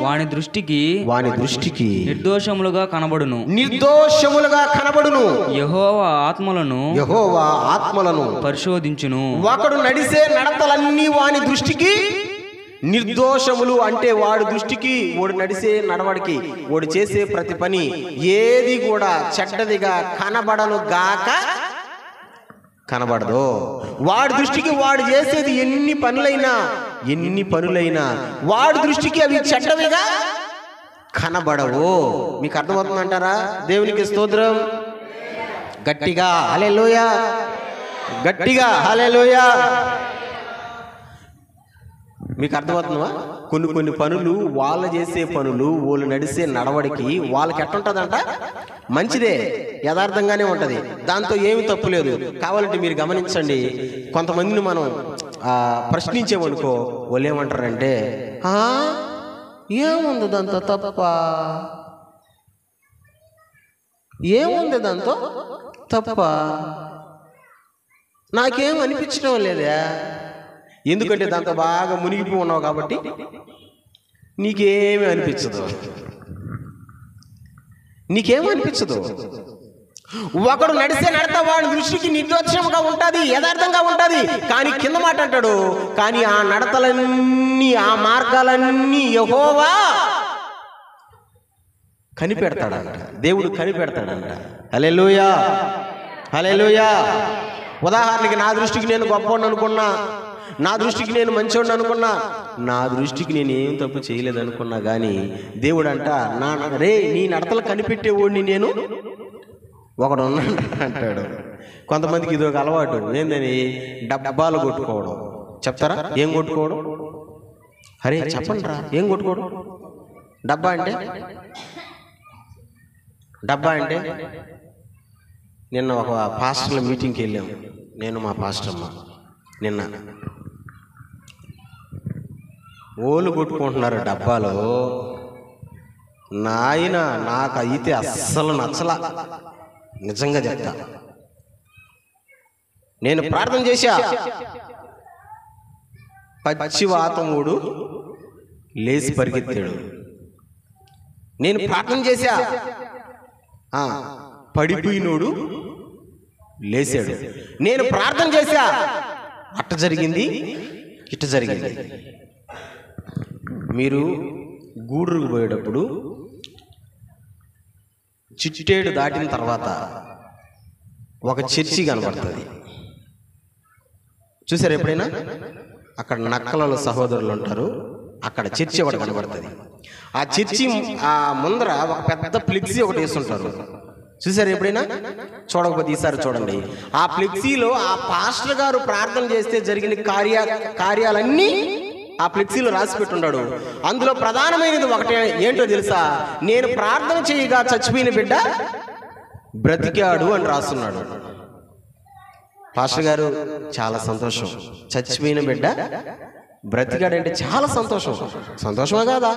[SPEAKER 2] వాని దృష్టికి నిర్దోషములుగా కనబడును. యెహోవా ఆత్మలను పరిశోధించును.
[SPEAKER 1] ఒకడు నడిసే నడతలన్నీ వాని దృష్టికి నిర్దోషములు. అంటే వాడి దృష్టికి, వాడు నడిసే నడవడికి, వాడు చేసే ప్రతి పని ఏది కూడా చెడ్డదిగా కనబడదు. వాడి దృష్టికి వాడు చేసేది ఎన్ని పనులైనా వాడి దృష్టికి అవి చెడ్డవిగా కనబడవు. మీకు అర్థమవుతుందంటారా? దేవునికి స్తోత్రం. గట్టిగా హల్లెలూయా, గట్టిగా హల్లెలూయా. మీకు అర్థమవుతుందా? కొన్ని పనులు, వాళ్ళు చేసే పనులు, వాళ్ళు నడిసే నడవడికి వాళ్ళకి ఎట్టుంటుందంట? మంచిదే, యథార్థంగానే ఉంటుంది. దాంతో ఏమి తప్పు లేదు. కావాలంటే మీరు గమనించండి, కొంతమందిని మనం ప్రశ్నించేమనుకో, వాళ్ళు ఏమంటారంటే, ఏముంది దాంతో తప్ప, ఏముంది దాంతో తప్ప, నాకేం అనిపించడం లేదా? ఎందుకంటే దాంతో బాగా మునిగిపో ఉన్నావు కాబట్టి నీకేమీ అనిపించదు. ఒకడు నడిసే నడత వాడి దృష్టికి నిర్దోషంగా ఉంటుంది, యథార్థంగా ఉంటుంది. కానీ కింద మాట అంటాడు, కానీ ఆ నడతలన్నీ, ఆ మార్గాలన్నీ యెహోవా కనిపెడతాడంట. దేవుడు కనిపెడతాడంట. హల్లెలూయా, హల్లెలూయా. ఉదాహరణకి నా దృష్టికి నేను గొప్పవాడిని అనుకున్నా, నా దృష్టికి నేను మంచివాడిని అనుకున్నా, నా దృష్టికి నేను ఏం తప్పు చేయలేదనుకున్నా, కానీ దేవుడు అంట, నీ నడతలు కనిపెట్టేవాడిని నేను ఒకడు ఉన్నాడు అంటాడు. కొంతమందికి ఇది ఒక అలవాటు. ఏందని? డబ్బాలు కొట్టుకోవడం. చెప్తారా ఏం కొట్టుకోవడం? అరే చెప్పండి రా, ఏం కొట్టుకోవడం? డబ్బా అంటే నిన్న ఒక పాస్టర్ల మీటింగ్కి వెళ్ళాము, నేను మా పాస్టర్మ. నిన్న ఓలు కొట్టుకుంటున్నారు డబ్బాలో. నాయన నాకైతే అస్సలు నచ్చలా, నిజంగా చెప్తా. నేను ప్రార్థన చేశా, పచ్చివాతముడు లేచి పరిగెత్తాడు. నేను ప్రార్థన చేశా, పడిపోయినోడు లేచాడు. నేను ప్రార్థన చేశా, అట్ట జరిగింది, ఇట్ట జరిగింది. మీరు గూడూరుకు పోయేటప్పుడు చిట్టేడు దాటిన తర్వాత ఒక చర్చి కనబడుతుంది. చూసారు ఎప్పుడైనా? అక్కడ నక్కలలో సహోదరులు ఉంటారు, అక్కడ చర్చి ఒకటి కనబడుతుంది. ఆ చర్చి ఆ ముందర ఒక పెద్ద ఫ్లెక్సీ ఒకటి వేస్తుంటారు. చూసారు ఎప్పుడైనా? చూడకపోతే ఈసారి చూడండి. ఆ ఫ్లెక్సీలో ఆ పాస్టర్ గారు ప్రార్థన చేస్తే జరిగిన కార్యాలన్నీ ఆ ఫ్లెక్సీలో రాసి పెట్టున్నాడు. అందులో ప్రధానమైనది ఒకటే ఏంటో తెలుసా? నేను ప్రార్థన చేయగా చచ్చిపోయిన బిడ్డ బ్రతికాడు అని రాస్తున్నాడు. పాస్టర్ గారు చాలా సంతోషం, చచ్చిపోయిన బిడ్డ బ్రతికాడంటే చాలా సంతోషం. సంతోషమే కాదా?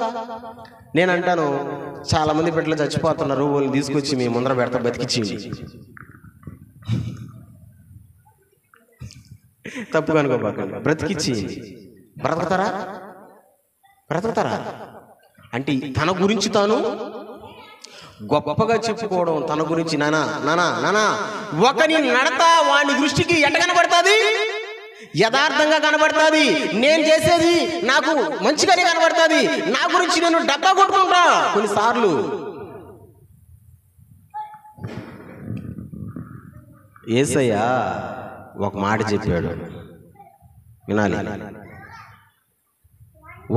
[SPEAKER 1] నేను అంటాను, చాలా మంది బిడ్డలు చచ్చిపోతున్నారు, వాళ్ళని తీసుకొచ్చి మీ ముందర పెడతా, బతికిచ్చేయండి. తప్పుగా అనుకోబాకండి, బ్రతికిచ్చేయండి. బ్రతుకుతారా అంటే తన గురించి తాను గొప్పగా చెప్పుకోవడం, తన గురించి నానా ఒకని నడత వాని దృష్టికి ఎట్ట కనబడుతుంది? యథార్థంగా కనబడుతుంది. నేను చేసేది నాకు మంచిగానే కనబడుతుంది. నా గురించి నేను డబ్బా కొట్టుకుంటా. కొన్నిసార్లు యేసయ్య ఒక మాట చెప్పాడు, వినాలి.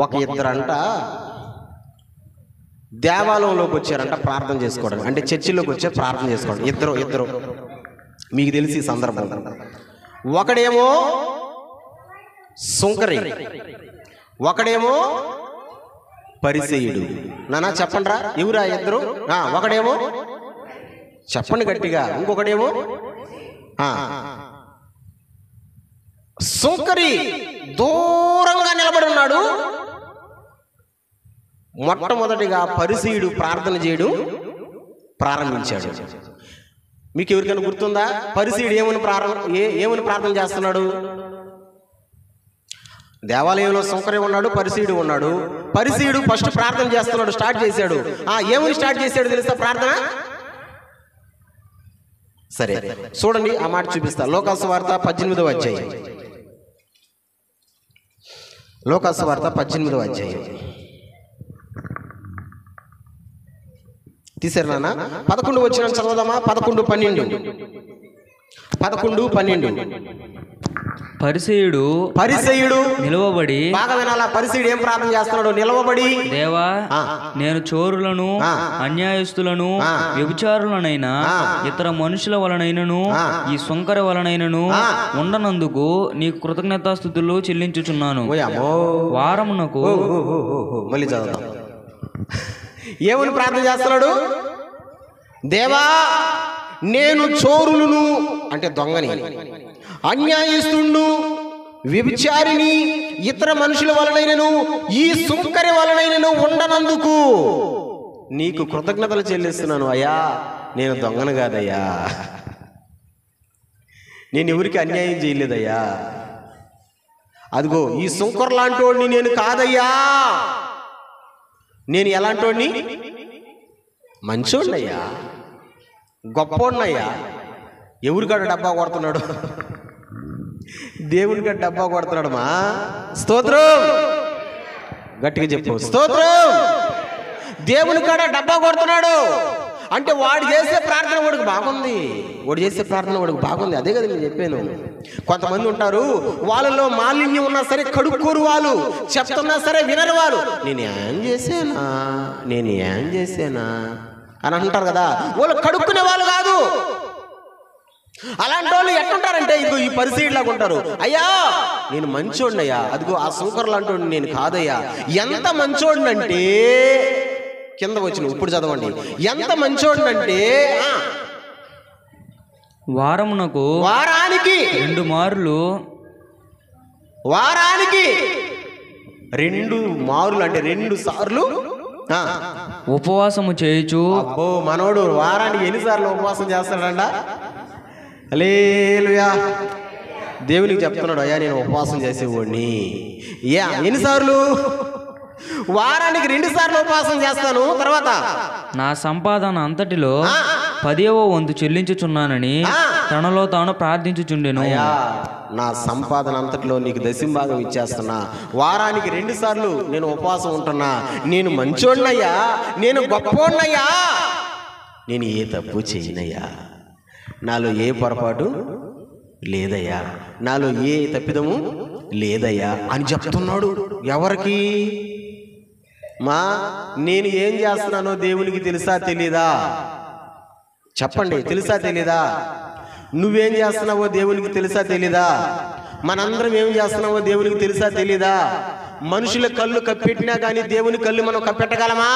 [SPEAKER 1] ఒక ఇద్దరంట దేవాలయంలోకి వచ్చారంట ప్రార్థన చేసుకోవడం, అంటే చర్చిలోకి వచ్చే ప్రార్థన చేసుకోవడం. ఇద్దరు మీకు తెలిసి ఈ సందర్భం. ఒకడేమో సుంకరి, ఒకడేమో పరిసయ్యుడు. నానా చెప్పండి రా, ఎవరా ఇద్దరు? ఒకడేమో చెప్పండి గట్టిగా. ఇంకొకడేమో సుంకరి దూరంగా నిలబడి ఉన్నాడు. మొట్టమొదటిగా పరిసయ్యుడు ప్రార్థన చేయడం ప్రారంభించాడు. మీకు ఎవరికైనా గుర్తుందా? పరిసయ్యుడు ఏమని ప్రార్థన చేస్తున్నాడు? దేవాలయంలో సుంకరి ఉన్నాడు, పరిసయ్యుడు ఉన్నాడు. పరిసయ్యుడు ఫస్ట్ ప్రార్థన చేస్తున్నాడు, స్టార్ట్ చేశాడు. ఏమని స్టార్ట్ చేశాడు తెలుసా ప్రార్థన? సరే చూడండి, ఆ మాట చూపిస్తా. లోకాసువార్త 18వ అధ్యాయం. లోకాసువార్త 18వ అధ్యాయం తీసారు నాన్న. 11 వచ్చిన చదవదామా? 11, 12. పరిసయ్యుడు
[SPEAKER 2] నిలవబడి,
[SPEAKER 1] బాగా వినాలా, పరిసయ్యుడు ఏం ప్రార్థన చేస్తున్నాడు? నిలవబడి,
[SPEAKER 2] దేవా నేను చోరులను, అన్యాయస్తులను, వ్యభిచారులనైనా ఇతర మనుషుల వలనైనను ఈ సుంకర వలనైనను ఉండనందుకు నీకు కృతజ్ఞతాస్తుతులు చెల్లించుచున్నాను. వారమునకు
[SPEAKER 1] మళ్ళీ చదువుతాం. ఏమని ప్రార్థన చేస్తున్నాడు? దేవా నేను చోరులను అంటే దొంగని, అన్యాయస్తుడు, వ్యభిచారిని, ఇతర మనుషుల వలనైనను ఈ సుంకరి వలనైనను ఉండనందుకు నీకు కృతజ్ఞతలు చెల్లిస్తున్నాను. అయ్యా నేను దొంగను కాదయ్యా, నేను ఎవరికి అన్యాయం చేయలేదయ్యా, అదిగో ఈ సుంకర్ లాంటి వాడిని నేను కాదయ్యా, నేను ఎలాంటోడిని? మంచోడినయ్యా, గొప్పోడినయ్యా. ఎవరికాడు డబ్బా కొడుతున్నాడు? దేవునికాడు డబ్బా కొడుతున్నాడు. మా స్తోత్రం గట్టిగా చెప్పు, స్తోత్రం. దేవునికాడ డబ్బా కొడుతున్నాడు అంటే వాడు చేసే ప్రార్థన వాడికి బాగుంది, అదే కదా నేను చెప్పాను. కొంతమంది ఉంటారు, వాళ్ళలో మాలిన్యం ఉన్నా సరే కడుక్కోరు, వాళ్ళు చెప్తున్నా సరే వినరు. వాళ్ళు నేను ఏం చేశానా అని అంటారు కదా, వాళ్ళు కడుక్కునే వాళ్ళు కాదు. అలాంటి వాళ్ళు ఎట్లుంటారంటే ఇదిగో ఈ పరిసయ్యుడిలాగా ఉంటారు. అయ్యా నేను మంచోడినయ్యా, అదిగో ఆ సుంకర్ లాంటి నేను కాదయ్యా. ఎంత మంచోడినంటే, కింద వచ్చిన ఇప్పుడు చదవండి, ఎంత మంచోడినంటే వారానికి
[SPEAKER 2] 2 మార్లు,
[SPEAKER 1] వారానికి 2 మార్లు అంటే 2 సార్లు
[SPEAKER 2] ఉపవాసము చేయుచు.
[SPEAKER 1] అబ్బో మనోడు వారానికి ఎన్నిసార్లు ఉపవాసం చేస్తాడంట? హల్లెలూయా. దేవునికి చెప్తున్నాడు, అయ్యా నేను ఉపవాసం చేసేవాడిని. ఎన్నిసార్లు? వారానికి 2 సార్లు ఉపవాసం చేస్తాను. తర్వాత
[SPEAKER 2] నా సంపాదన అంతటిలో 10వ వంతు చెల్లించుచున్నానని తనలో తాను ప్రార్థించుచుండెను.
[SPEAKER 1] నా సంపాదన అంతటిలో నీకు దశంభాగం ఇచ్చేస్తున్నా. వారానికి 2 సార్లు నేను ఉపవాసం ఉంటున్నా. నేను మంచోడినయ్యా, నేను గొప్పోడినయ్యా, నేను ఏ తప్పు చేయనయ్యా, నాలో ఏ పొరపాటు లేదయ్యా, నాలో ఏ తప్పిదము లేదయ్యా అని చెప్తున్నాడు. ఎవరికి? నేను ఏం చేస్తున్నానో దేవునికి తెలుసా తెలీదా? చెప్పండి, తెలుసా తెలీదా? నువ్వేం చేస్తున్నావో దేవునికి తెలుసా తెలీదా? మనందరం ఏం చేస్తున్నావో దేవునికి తెలుసా తెలీదా? మనుషుల కళ్ళు కప్పెట్టినా కానీ దేవుని కళ్ళు మనం కప్పెట్టగలమా?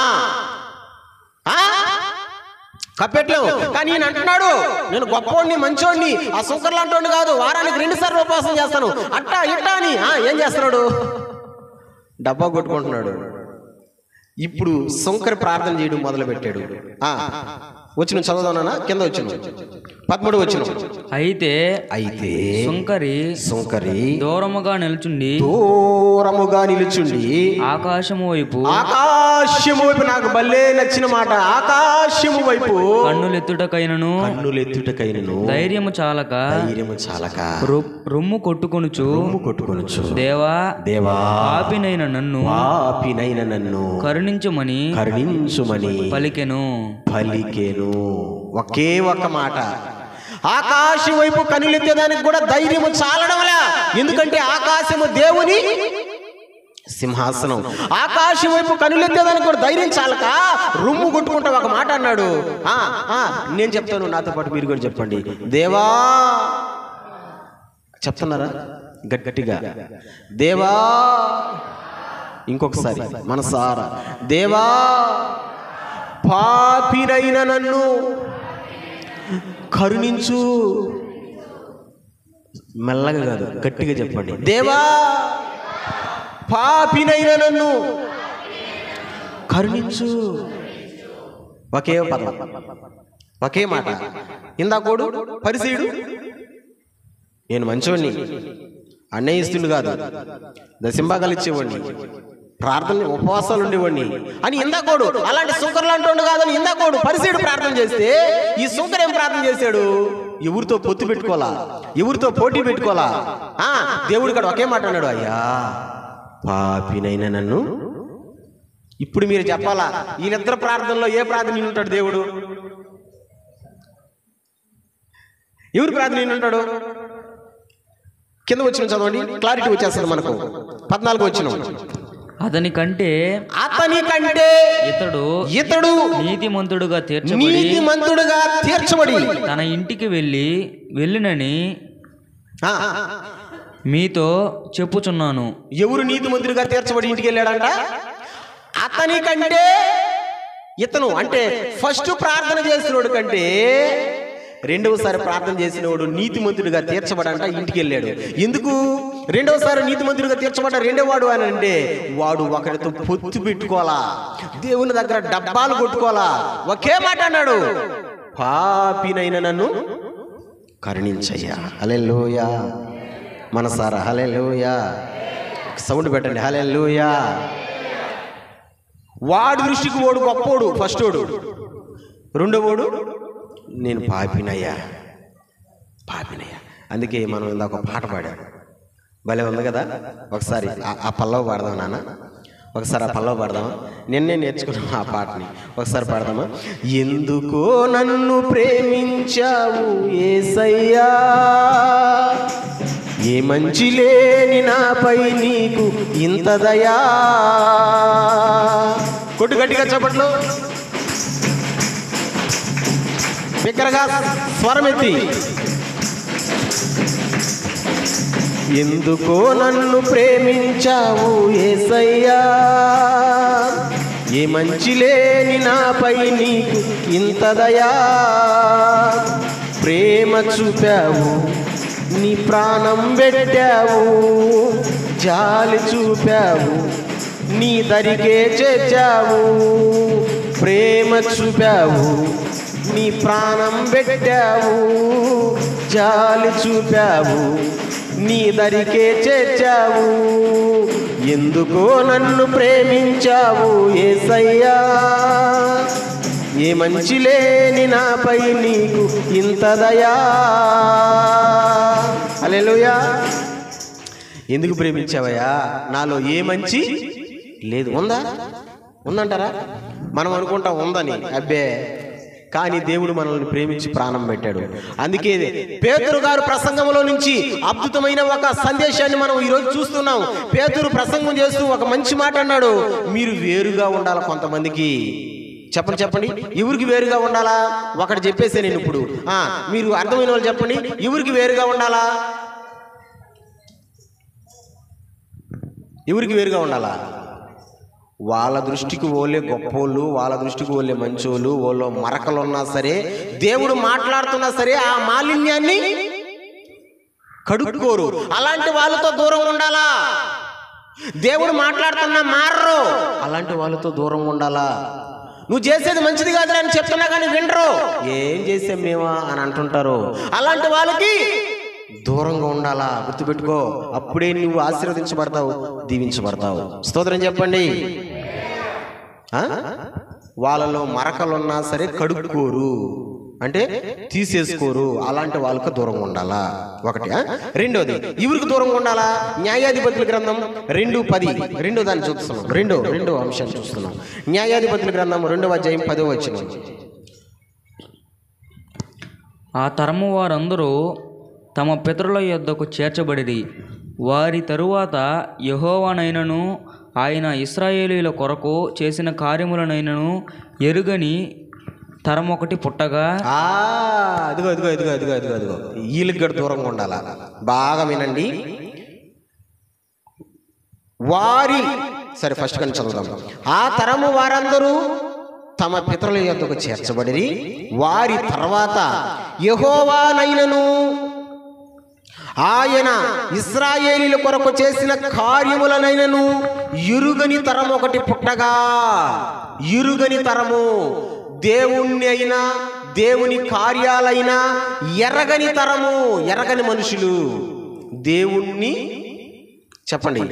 [SPEAKER 1] కప్పెట్టలేవు. కానీ ఈయన అంటున్నాడు, నేను గొప్పవాడిని, మంచోడిని, ఆ సుంకర్లు అంటోండి కాదు, వారానికి 2 సార్లు ఉపవాసం చేస్తాను, అట్టా ఇట్టా అని. ఏం చేస్తున్నాడు? డబ్బా కొట్టుకుంటున్నాడు. ఇప్పుడు సుంకరి ప్రార్థన చేయడం మొదలు పెట్టాడు. వచ్చిన చదవదానా? కింద వచ్చిన 13 వచ్చిన.
[SPEAKER 2] అయితే సుంకరి దూరముగా నిలుచుండి ఆకాశము వైపు
[SPEAKER 1] నాకు భలే నచ్చిన మాట, ఆకాశము వైపు
[SPEAKER 2] కన్నులెత్తుటకైనను ధైర్యము చాలక రొమ్ము కొట్టుకొనుచు దేవా పాపినైన నన్ను కరుణించుమని పలికెను.
[SPEAKER 1] ఒకే ఒక మాట, ఆకాశం వైపు కనులెత్తేదానికి కూడా ధైర్యము చాలడంలా. ఎందుకంటే ఆకాశము దేవుని సింహాసనం. ఆకాశం వైపు కనులెత్తేదానికి కూడా ధైర్యం చాలక రొమ్ము కొట్టుకుంటా ఒక మాట అన్నాడు. నేను చెప్తాను, నాతో పాటు మీరు కూడా చెప్పండి. దేవా, చెప్తున్నారా గట్టిగా? దేవా, ఇంకొకసారి మనసారా, దేవా పాపినైన నన్ను కరుణించు. మెల్లగా కాదు, గట్టిగా చెప్పండి. దేవా పాపినైన నన్ను కరుణించు. ఒకే పదం, ఒకే మాట. ఇందాకోడు పరిసీయుడు, నేను మంచోడిని, అన్యాయస్తుడు కాదు, దశంభాగాలు ఇచ్చేవాడిని, ప్రార్థన ఉపవాసాలు ఉండేవాడిని అని ఇందాకోడు. అలాంటి సుంకర్లు అంటుండు కాదని ఇందాకోడు పరిసీయుడు ప్రార్థన చేస్తే, ఈ సుంకర్ ఏం ప్రార్థన చేశాడు? ఎవరితో పొత్తు పెట్టుకోవాలా, ఎవరితో పోటీ పెట్టుకోవాలా. దేవుడు ఇక్కడ ఒకే మాట అన్నాడు, అయ్యా పాపినైనా నన్ను. ఇప్పుడు మీరు చెప్పాలా, వీళ్ళిద్దరు ప్రార్థనలో ఏ ప్రార్థన ఉంటాడు దేవుడు? ఎవరు ప్రార్థన ఉంటాడు? కింద వచ్చిన చదవండి, క్లారిటీ వచ్చేస్తుంది మనకు. 14 వచ్చిన.
[SPEAKER 2] అతని కంటే
[SPEAKER 1] ఇతడు
[SPEAKER 2] నీతిమంతుడుగా
[SPEAKER 1] తీర్చబడి
[SPEAKER 2] తన ఇంటికి వెళ్ళినని మీతో చెప్పుచున్నాను.
[SPEAKER 1] ఎవరు నీతిమంతుడిగా తీర్చబడి ఇంటికి వెళ్ళాడంట? అతని కంటే ఇతను, అంటే ఫస్ట్ ప్రార్థన చేసినోడు కంటే రెండవసారి ప్రార్థన చేసినవాడు నీతిమంతుడిగా తీర్చబడంట ఇంటికి వెళ్ళాడు. ఎందుకు రెండవసారి నీతిమంతుడిగా తీర్చబడ్డ రెండోవాడు అని అంటే, వాడు ఒకరితో పొత్తు పెట్టుకోవాలా, దేవుని దగ్గర డబ్బాలు కొట్టుకోవాలా. ఒకే మాట అన్నాడు, పాపినైన నన్ను కరుణించయ్యా. హల్లెలూయా. మనసారా హల్లెలూయా. సౌండ్ పెట్టండి, హల్లెలూయా. వాడి దృష్టికి వాడు గొప్పోడు, ఫస్ట్ వాడు. రెండోవాడు, నేను పాపినయ్యా. అందుకే మనం ఇందాక ఒక పాట పాడాడు, భలే ఉంది కదా. ఒకసారి ఆ పల్లవ పాడదాం నాన్న, ఒకసారి ఆ పల్లవ పాడదామా? నిన్నే నేర్చుకున్నాం ఆ పాటని, ఒకసారి పాడదామా? ఎందుకో నన్ను ప్రేమించావు యేసయ్యా, ఏ మంచి లేని నాపై నీకు ఇంత దయా. కొట్టు గట్టిగా చప్పట్లు, బిగ్గరగా స్వరమెత్తి. ఎందుకో నన్ను ప్రేమించావు యేసయ్యా, ఏ మంచి లేని నాపై నీకు ఇంత దయా. ప్రేమ చూపావు, నీ ప్రాణం పెట్టావు, జాలి చూపావు, నీ దరికే చేర్చావు. ప్రేమ చూపావు, నీ ప్రాణం పెట్టావు, జాలి చూపావు, నీ దరికే చేర్చావు. ఎందుకో నన్ను ప్రేమించావు యేసయ్యా, ఏ మంచి లేని నాపై నీకు ఇంత దయా. హల్లెలూయా. ఎందుకు ప్రేమించావయ్యా? నాలో ఏ మంచి లేదు. ఉందంటారా? మనం అనుకుంటాం ఉందని, అబ్బే. కానీ దేవుడు మనల్ని ప్రేమించి ప్రాణం పెట్టాడు. అందుకే పేతురు గారు ప్రసంగంలో నుంచి అద్భుతమైన ఒక సందేశాన్ని మనం ఈరోజు చూస్తున్నాం. పేతురు ప్రసంగం చేస్తూ ఒక మంచి మాట అన్నాడు, మీరు వేరుగా ఉండాలి కొంతమందికి. చెప్పండి ఎవరికి వేరుగా ఉండాలా? ఒకటి చెప్పేసే నేను ఇప్పుడు. మీరు అర్థమైన వాళ్ళు చెప్పండి, ఎవరికి వేరుగా ఉండాలా? ఎవరికి వేరుగా ఉండాలా? వాళ్ళ దృష్టికి ఓలే గొప్పోళ్ళు, వాళ్ళ దృష్టికి ఓలే మంచోళ్ళు, వాళ్ళు మరకలు ఉన్నా సరే, దేవుడు మాట్లాడుతున్నా సరే ఆ మాలిన్యాన్ని కడుక్కోరు. అలాంటి వాళ్ళతో దూరం ఉండాలా? దేవుడు మాట్లాడుతున్నా మారరు, అలాంటి వాళ్ళతో దూరం ఉండాలా? నువ్వు చేసేది మంచిది కాదు అని చెప్తున్నా కానీ వినరు, ఏం చేసాం మేమా అని అంటుంటారు. అలాంటి వాళ్ళకి దూరంగా ఉండాలా? గుర్తుపెట్టుకో, అప్పుడే నువ్వు ఆశీర్వదించబడతావు, దీవించబడతావు. స్తోత్రం చెప్పండి. వాళ్ళలో మరకలున్నా సరే కడుక్కోరు, అంటే తీసేసుకోరు. అలాంటి వాళ్ళకు దూరంగా ఉండాలా? ఒకటి. రెండోది, ఎవరికి దూరంగా ఉండాలా? న్యాయాధిపతుల గ్రంథం 2:10 రెండో దాన్ని చూస్తున్నాం. రెండో అంశాన్ని చూస్తున్నాం. న్యాయాధిపతుల గ్రంథం 2వ అధ్యాయం 10వ వచనం.
[SPEAKER 2] ఆ తరము వారందరూ తమ పితరుల యొద్దకు చేర్చబడిరి. వారి తరువాత యెహోవానైనను ఆయన ఇశ్రాయేలీయుల కొరకు చేసిన కార్యములనైనను ఎరుగని తరం ఒకటి పుట్టగా,
[SPEAKER 1] అదిగో వీళ్ళకి కూడా దూరంగా ఉండాలా? బాగా వినండి. ఫస్ట్ కానీ చదువుదాం. ఆ తరము వారందరూ తమ పితరుల యొద్దకు చేర్చబడిరి. వారి తర్వాత యెహోవానైనను ఆయన ఇశ్రాయేలీయుల కొరకు చేసిన కార్యములనైనను ఎరుగని తరం ఒకటి పుట్టగా. ఎరుగని తరము, దేవుణ్ణి అయినా దేవుని కార్యాలైనా ఎరగని తరము, ఎరగని మనుషులు. దేవుణ్ణి చెప్పండి,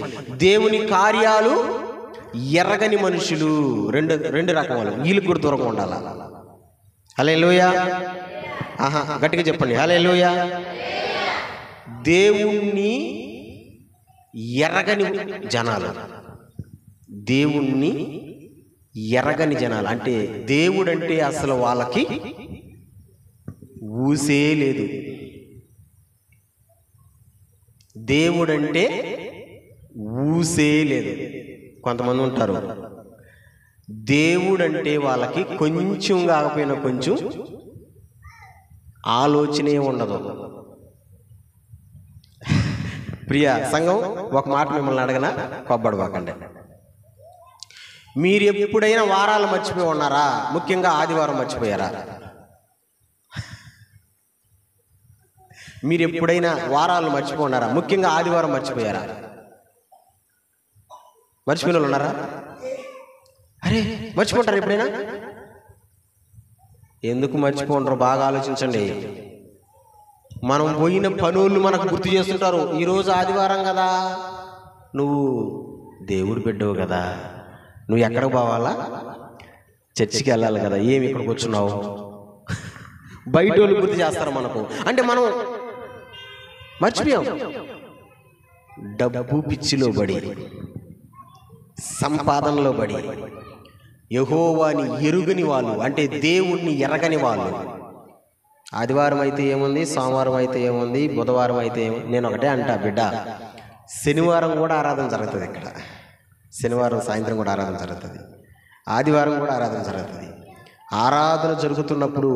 [SPEAKER 1] దేవుని కార్యాలు ఎరగని మనుషులు. రెండు రకాలు. వీళ్ళకి కూడా దూరంగా ఉండాలా? హల్లెలూయా. గట్టిగా చెప్పండి, హల్లెలూయా. దేవుణ్ణి ఎరగని జనాలు, దేవుణ్ణి ఎరగని జనాలు అంటే దేవుడంటే అసలు వాళ్ళకి ఊసే లేదు. దేవుడంటే ఊసే లేదు. కొంతమంది ఉంటారు, దేవుడంటే వాళ్ళకి కొంచెం కాకపోయినా కొంచెం ఆలోచనే ఉండదు. ప్రియ సంఘం, ఒక మాట మిమ్మల్ని అడగనా, కొబ్బడిపోకండి. మీరు ఎప్పుడైనా వారాలు మర్చిపోయి ఉన్నారా? ముఖ్యంగా ఆదివారం మర్చిపోయారా? మీరు ఎప్పుడైనా వారాలు మర్చిపోయి ఉన్నారా? ముఖ్యంగా ఆదివారం మర్చిపోయారా? మర్చిపోయిన వాళ్ళు ఉన్నారా? అరే మర్చిపోంటారు ఎప్పుడైనా? ఎందుకు మర్చిపోంటారు? బాగా ఆలోచించండి. మనం పోయిన పనులు మనకు గుర్తు చేస్తుంటారు. ఈరోజు ఆదివారం కదా, నువ్వు దేవుడు బిడ్డవు కదా, నువ్వు ఎక్కడికి పోవాలా? చర్చికి వెళ్ళాలి కదా, ఏమి ఇక్కడికి కూర్చున్నావు? బయట వాళ్ళు గుర్తు చేస్తారు మనకు. అంటే మనం మర్చిపోయాం. డబ్బు పిచ్చిలో పడి, సంపాదనలో పడి, యెహోవాని ఎరుగని వాళ్ళు, అంటే దేవుణ్ణి ఎరగని వాళ్ళు. ఆదివారం అయితే ఏముంది, సోమవారం అయితే ఏముంది, బుధవారం అయితే ఏముంది. నేను ఒకటే అంటా బిడ్డ, శనివారం కూడా ఆరాధన జరుగుతుంది ఇక్కడ. శనివారం సాయంత్రం కూడా ఆరాధన జరుగుతుంది, ఆదివారం కూడా ఆరాధన జరుగుతుంది. ఆరాధన జరుగుతున్నప్పుడు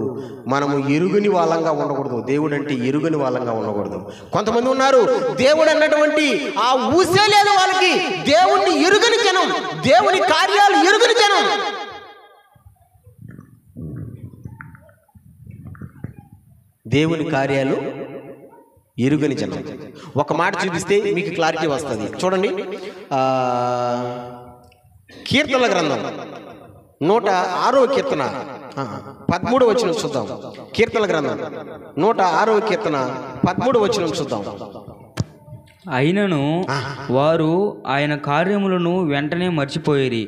[SPEAKER 1] మనము ఎరుగని వాళ్ళంగా ఉండకూడదు. దేవుడు అంటే ఎరుగని వాళ్ళంగా ఉండకూడదు. కొంతమంది ఉన్నారు, దేవుడు అన్నటువంటి ఆ ఊసే లేదు వాళ్ళకి. దేవుణ్ణి ఎరుగని జనం, దేవుని కార్యాలు ఎరుగని జనం. దేవుని కార్యాలు ఎరుగని జనం. ఒక మాట చూపిస్తే మీకు క్లారిటీ వస్తుంది. చూడండి, కీర్తనల గ్రంథం 106వ కీర్తన 13వ వచనం చూద్దాం. కీర్తనల గ్రంథం 106వ కీర్తన 13వ వచనం చూద్దాం.
[SPEAKER 2] అయినను వారు ఆయన కార్యములను వెంటనే మర్చిపోయేరి.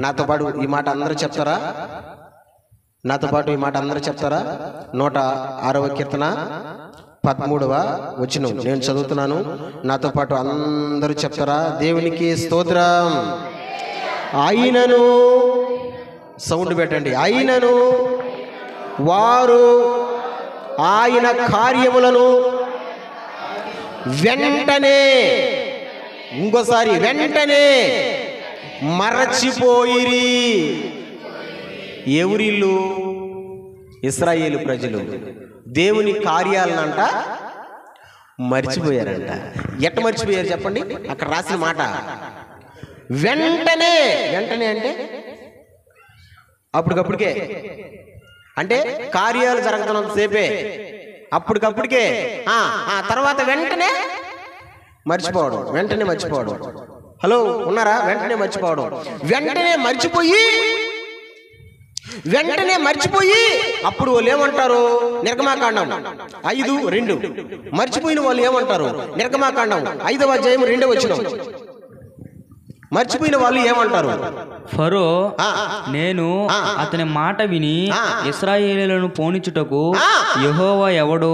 [SPEAKER 1] నాతో పాటు ఈ మాట అందరూ చెప్తారా? నాతో పాటు ఈ మాట అందరూ చెప్తారా? 106వ కీర్తన 13వ వచనం నేను చదువుతున్నాను. నాతో పాటు అందరూ చెప్తారా? దేవునికి స్తోత్రం. అయినను, సౌండ్ పెట్టండి. అయినను వారు ఆయన కార్యములను వెంటనే, ఇంకోసారి వెంటనే మరచిపోయిరి. ఎవరిల్లు? ఇశ్రాయేలు ప్రజలు దేవుని కార్యాలనంట మర్చిపోయారంట. ఎట్ట మర్చిపోయారు చెప్పండి? అక్కడ రాసిన మాట వెంటనే. వెంటనే అంటే అప్పటికప్పుడికే, అంటే కార్యాలు జరుగుతున్నంత సేపే, అప్పటికప్పుడికే. తర్వాత వెంటనే మర్చిపోవడం, వెంటనే మర్చిపోవడం. హలో, ఉన్నారా? వెంటనే మర్చిపోవడం. వెంటనే మర్చిపోయి అప్పుడు వాళ్ళు ఏమంటారు? నిర్గమాకాండం 5:2. మర్చిపోయిన వాళ్ళు ఏమంటారు? నిర్గమాకాండం 5వ అధ్యాయం 2వ వచనం. మర్చిపోయిన వాళ్ళు ఏమంటారు?
[SPEAKER 2] ఫరో నేను అతని మాట విని ఇశ్రాయేలీయులను పోనిచ్చుటకు యెహోవా ఎవడు?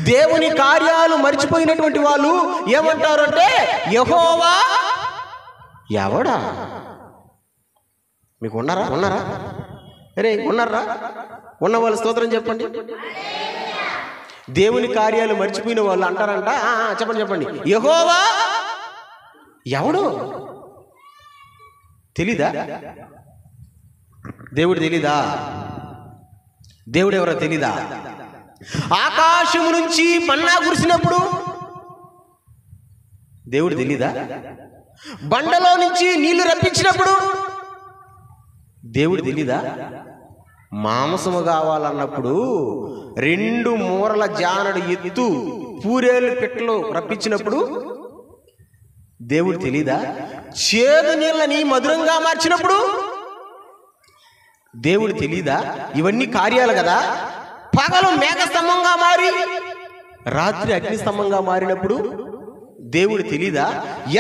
[SPEAKER 1] దేవుని కార్యాలు మర్చిపోయినటువంటి వాళ్ళు ఏమంటారు అంటే యెహోవా ఎవడా? మీకు ఉన్నారా? అరే ఉన్నారా? ఉన్న వాళ్ళు స్తోత్రం చెప్పండి. దేవుని కార్యాలు మర్చిపోయిన వాళ్ళు అంటారంట. చెప్పండి. యెహోవా ఎవడు? తెలీదా? దేవుడు తెలీదా? దేవుడు ఎవరో తెలీదా? ఆకాశము నుంచి మన్నా కురిసినప్పుడు దేవుడు తెలీదా? బండలో నుంచి నీళ్లు రప్పించినప్పుడు దేవుడు తెలీదా? మాంసము కావాలన్నప్పుడు 2 మూరల జానడు ఎత్తు పూరేలు పిట్టలు రప్పించినప్పుడు దేవుడు తెలీదా? చేదు నీళ్ళని మధురంగా మార్చినప్పుడు దేవుడు తెలీదా? ఇవన్నీ కార్యాలు కదా. పగలు మేఘస్తంభంగా మారి రాత్రి అగ్నిస్తంభంగా మారినప్పుడు దేవుడు తెలీదా?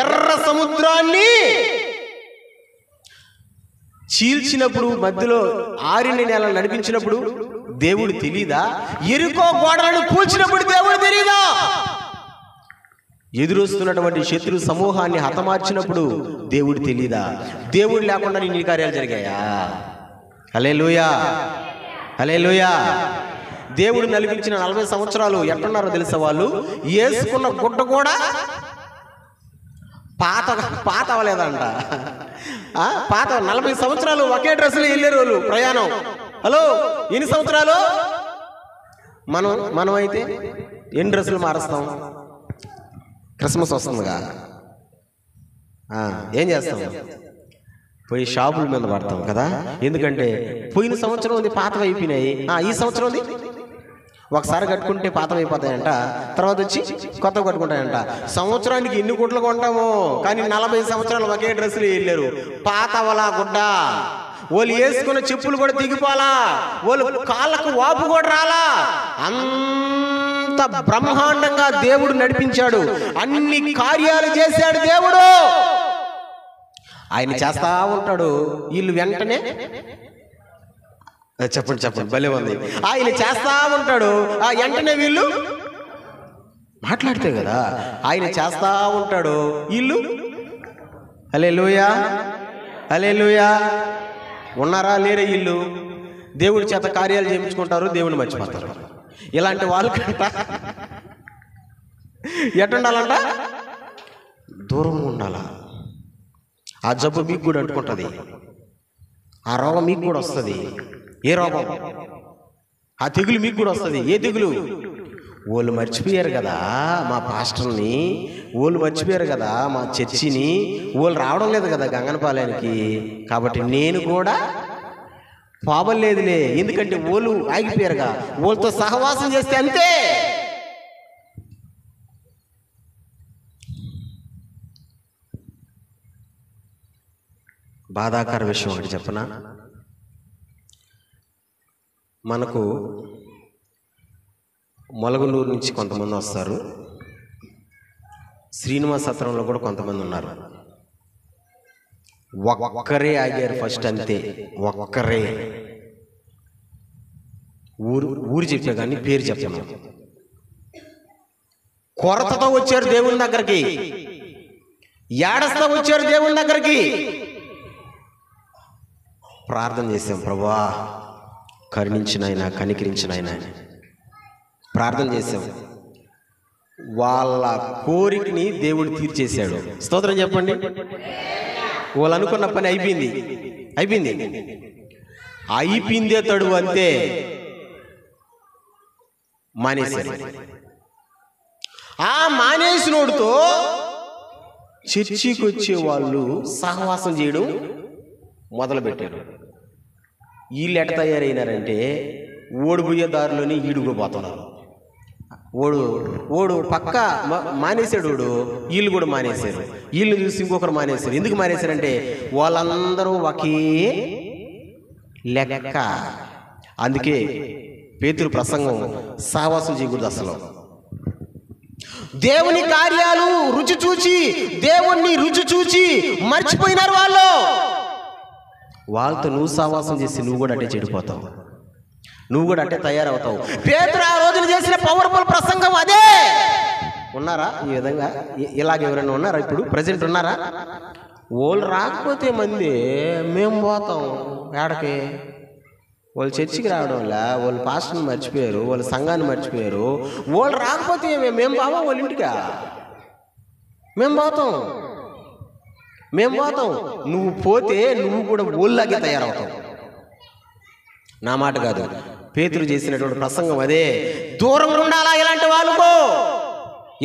[SPEAKER 1] ఎర్ర సముద్రాన్ని చీల్చినప్పుడు, మధ్యలో ఆరిన నేల నడిపించినప్పుడు దేవుడు తెలీదా? ఎరికో గోడలను కూల్చినప్పుడు దేవుడు తెలీదా? ఎదురొస్తున్నటువంటి శత్రు సమూహాన్ని హతమార్చినప్పుడు దేవుడు తెలీదా? దేవుడు లేకుండా నీ కార్యాలు జరిగాయా? హల్లెలూయా, హల్లెలూయా. దేవుడు నలిపించిన 40 సంవత్సరాలు ఎట్టున్నారో తెలుసా? వాళ్ళు వేసుకున్న గుడ్డ కూడా పాత అవ్వలేదంట. 40 సంవత్సరాలు ఒకే డ్రెస్సులు వెళ్ళారు వాళ్ళు ప్రయాణం. హలో, ఎన్ని సంవత్సరాలు? మనం అయితే ఎన్ని డ్రెస్సులు మారుస్తాం? క్రిస్మస్ వస్తుందిగా, ఏం చేస్తాం? పోయి షాపుల మీద పడతాం కదా. ఎందుకంటే పోయిన సంవత్సరం ఉంది పాతవి అయిపోయినాయి, ఈ సంవత్సరం ఉంది ఒకసారి కట్టుకుంటే పాతవి అయిపోతాయంట, తర్వాత వచ్చి కొత్త కట్టుకుంటాయంట. సంవత్సరానికి ఎన్ని గుడ్లు కొంటామో, కానీ 40 సంవత్సరాలు ఒకే డ్రెస్సులు వెళ్ళారు. పాతవలా గుడ్డ, వాళ్ళు వేసుకున్న చెప్పులు కూడా దిగిపోలా, వాళ్ళు కాళ్ళకు వాపు కూడా రాలా. అంత బ్రహ్మాండంగా దేవుడు నడిపించాడు, అన్ని కార్యాలు చేశాడు దేవుడు. ఆయన చేస్తా ఉంటాడు, వీళ్ళు వెంటనే చెప్పండి భలే ఉంది. ఆయన చేస్తా ఉంటాడు, వెంటనే వీళ్ళు మాట్లాడితే కదా. ఆయన చేస్తా ఉంటాడు, వీళ్ళు హల్లెలూయా, హల్లెలూయా. ఉన్నారా లేరా? వీళ్ళు దేవుడి చేత కార్యాలు చేయించుకుంటారు, దేవుని మర్చిపోతారు. ఇలాంటి వాళ్ళకంట ఎట్టుండాలంట? దూరంగా ఉండాల. ఆ జబ్బు మీకు కూడా అంటుకుంటుంది, ఆ రోగం మీకు కూడా వస్తుంది. ఏ రోగం? ఆ తెగులు మీకు కూడా వస్తుంది. ఏ తెగులు? వాళ్ళు మర్చిపోయారు కదా మా పాస్టర్ని, వాళ్ళు మర్చిపోయారు కదా మా చర్చిని, వాళ్ళు రావడం లేదు కదా గంగనపాలెనికి, కాబట్టి నేను కూడా పోవలేదులే. ఎందుకంటే వాళ్ళు ఆగిపోయారుగా, వాళ్ళతో సహవాసం చేస్తే అంతే. బాధాకర విషయం ఒకటి చెప్పనా? మనకు మొలగలూరు నుంచి కొంతమంది వస్తారు, శ్రీనివాస సత్రంలో కూడా కొంతమంది ఉన్నారు. ఒక్కరే ఆగారు ఫస్ట్, అంతే. ఒక్కరే. ఊరు చెప్పా కానీ పేరు చెప్పను. కొరతతో వచ్చారు దేవుని దగ్గరికి, ఏడస్తా వచ్చారు దేవుని దగ్గరికి. ప్రార్థన చేశాం, ప్రభువా కరుణించిన ఆయన, కనికరించిన ఆయన ప్రార్థన చేశాం. వాళ్ళ కోరికని దేవుడు తీర్చేశాడు. స్తోత్రం చెప్పండి. వాళ్ళు అనుకున్న పని అయిపోయింది. అయిపోయిందే తడు అంతే, మానేశారు. ఆ మానేసినోడితో చర్చికి వచ్చే వాళ్ళు సహవాసం చేయడం మొదలుపెట్టారు. వీళ్ళు ఎట్ట తయారైనారంటే ఓడిపోయే దారిలోనే ఈడుగుడు పోతున్నారు. ఓడు పక్క మానేశాడు, వీళ్ళు కూడా మానేశారు. వీళ్ళు చూసి ఇంకొకరు మానేశారు. ఎందుకు మానేశారంటే వాళ్ళందరూ ఒకే లెక్క. అందుకే పేతురు ప్రసంగం సహవాసం చేయకూడదు అసలు. దేవుని కార్యాలు రుచి చూచి, దేవుణ్ణి రుచి చూచి మర్చిపోయినారు వాళ్ళు. వాళ్ళతో నువ్వు సహవాసం చేసి నువ్వు కూడా అట్టే చెడిపోతావు, నువ్వు కూడా అట్టే తయారవుతావు. పేతురు ఆ రోజున చేసిన పవర్ఫుల్ ప్రసంగం అదే. ఉన్నారా ఈ విధంగా? ఇలాగ ఎవరైనా ఉన్నారా? ఇప్పుడు ప్రజెంట్ ఉన్నారా? వాళ్ళు రాకపోతే మంది మేము పోతాం ఏడకి. వాళ్ళు చర్చికి రావడం వల్ల వాళ్ళు పాస్టర్ని మర్చిపోయారు, వాళ్ళ సంఘాన్ని మర్చిపోయారు. వాళ్ళు రాకపోతే మేము బావా వాళ్ళ ఇంటికా? మేము పోతాం. నువ్వు పోతే నువ్వు కూడా ఊళ్ళాగే తయారవుతావు. నా మాట కాదు, పేతురు చేసినటువంటి ప్రసంగం అదే. దూరంగా ఉండాలా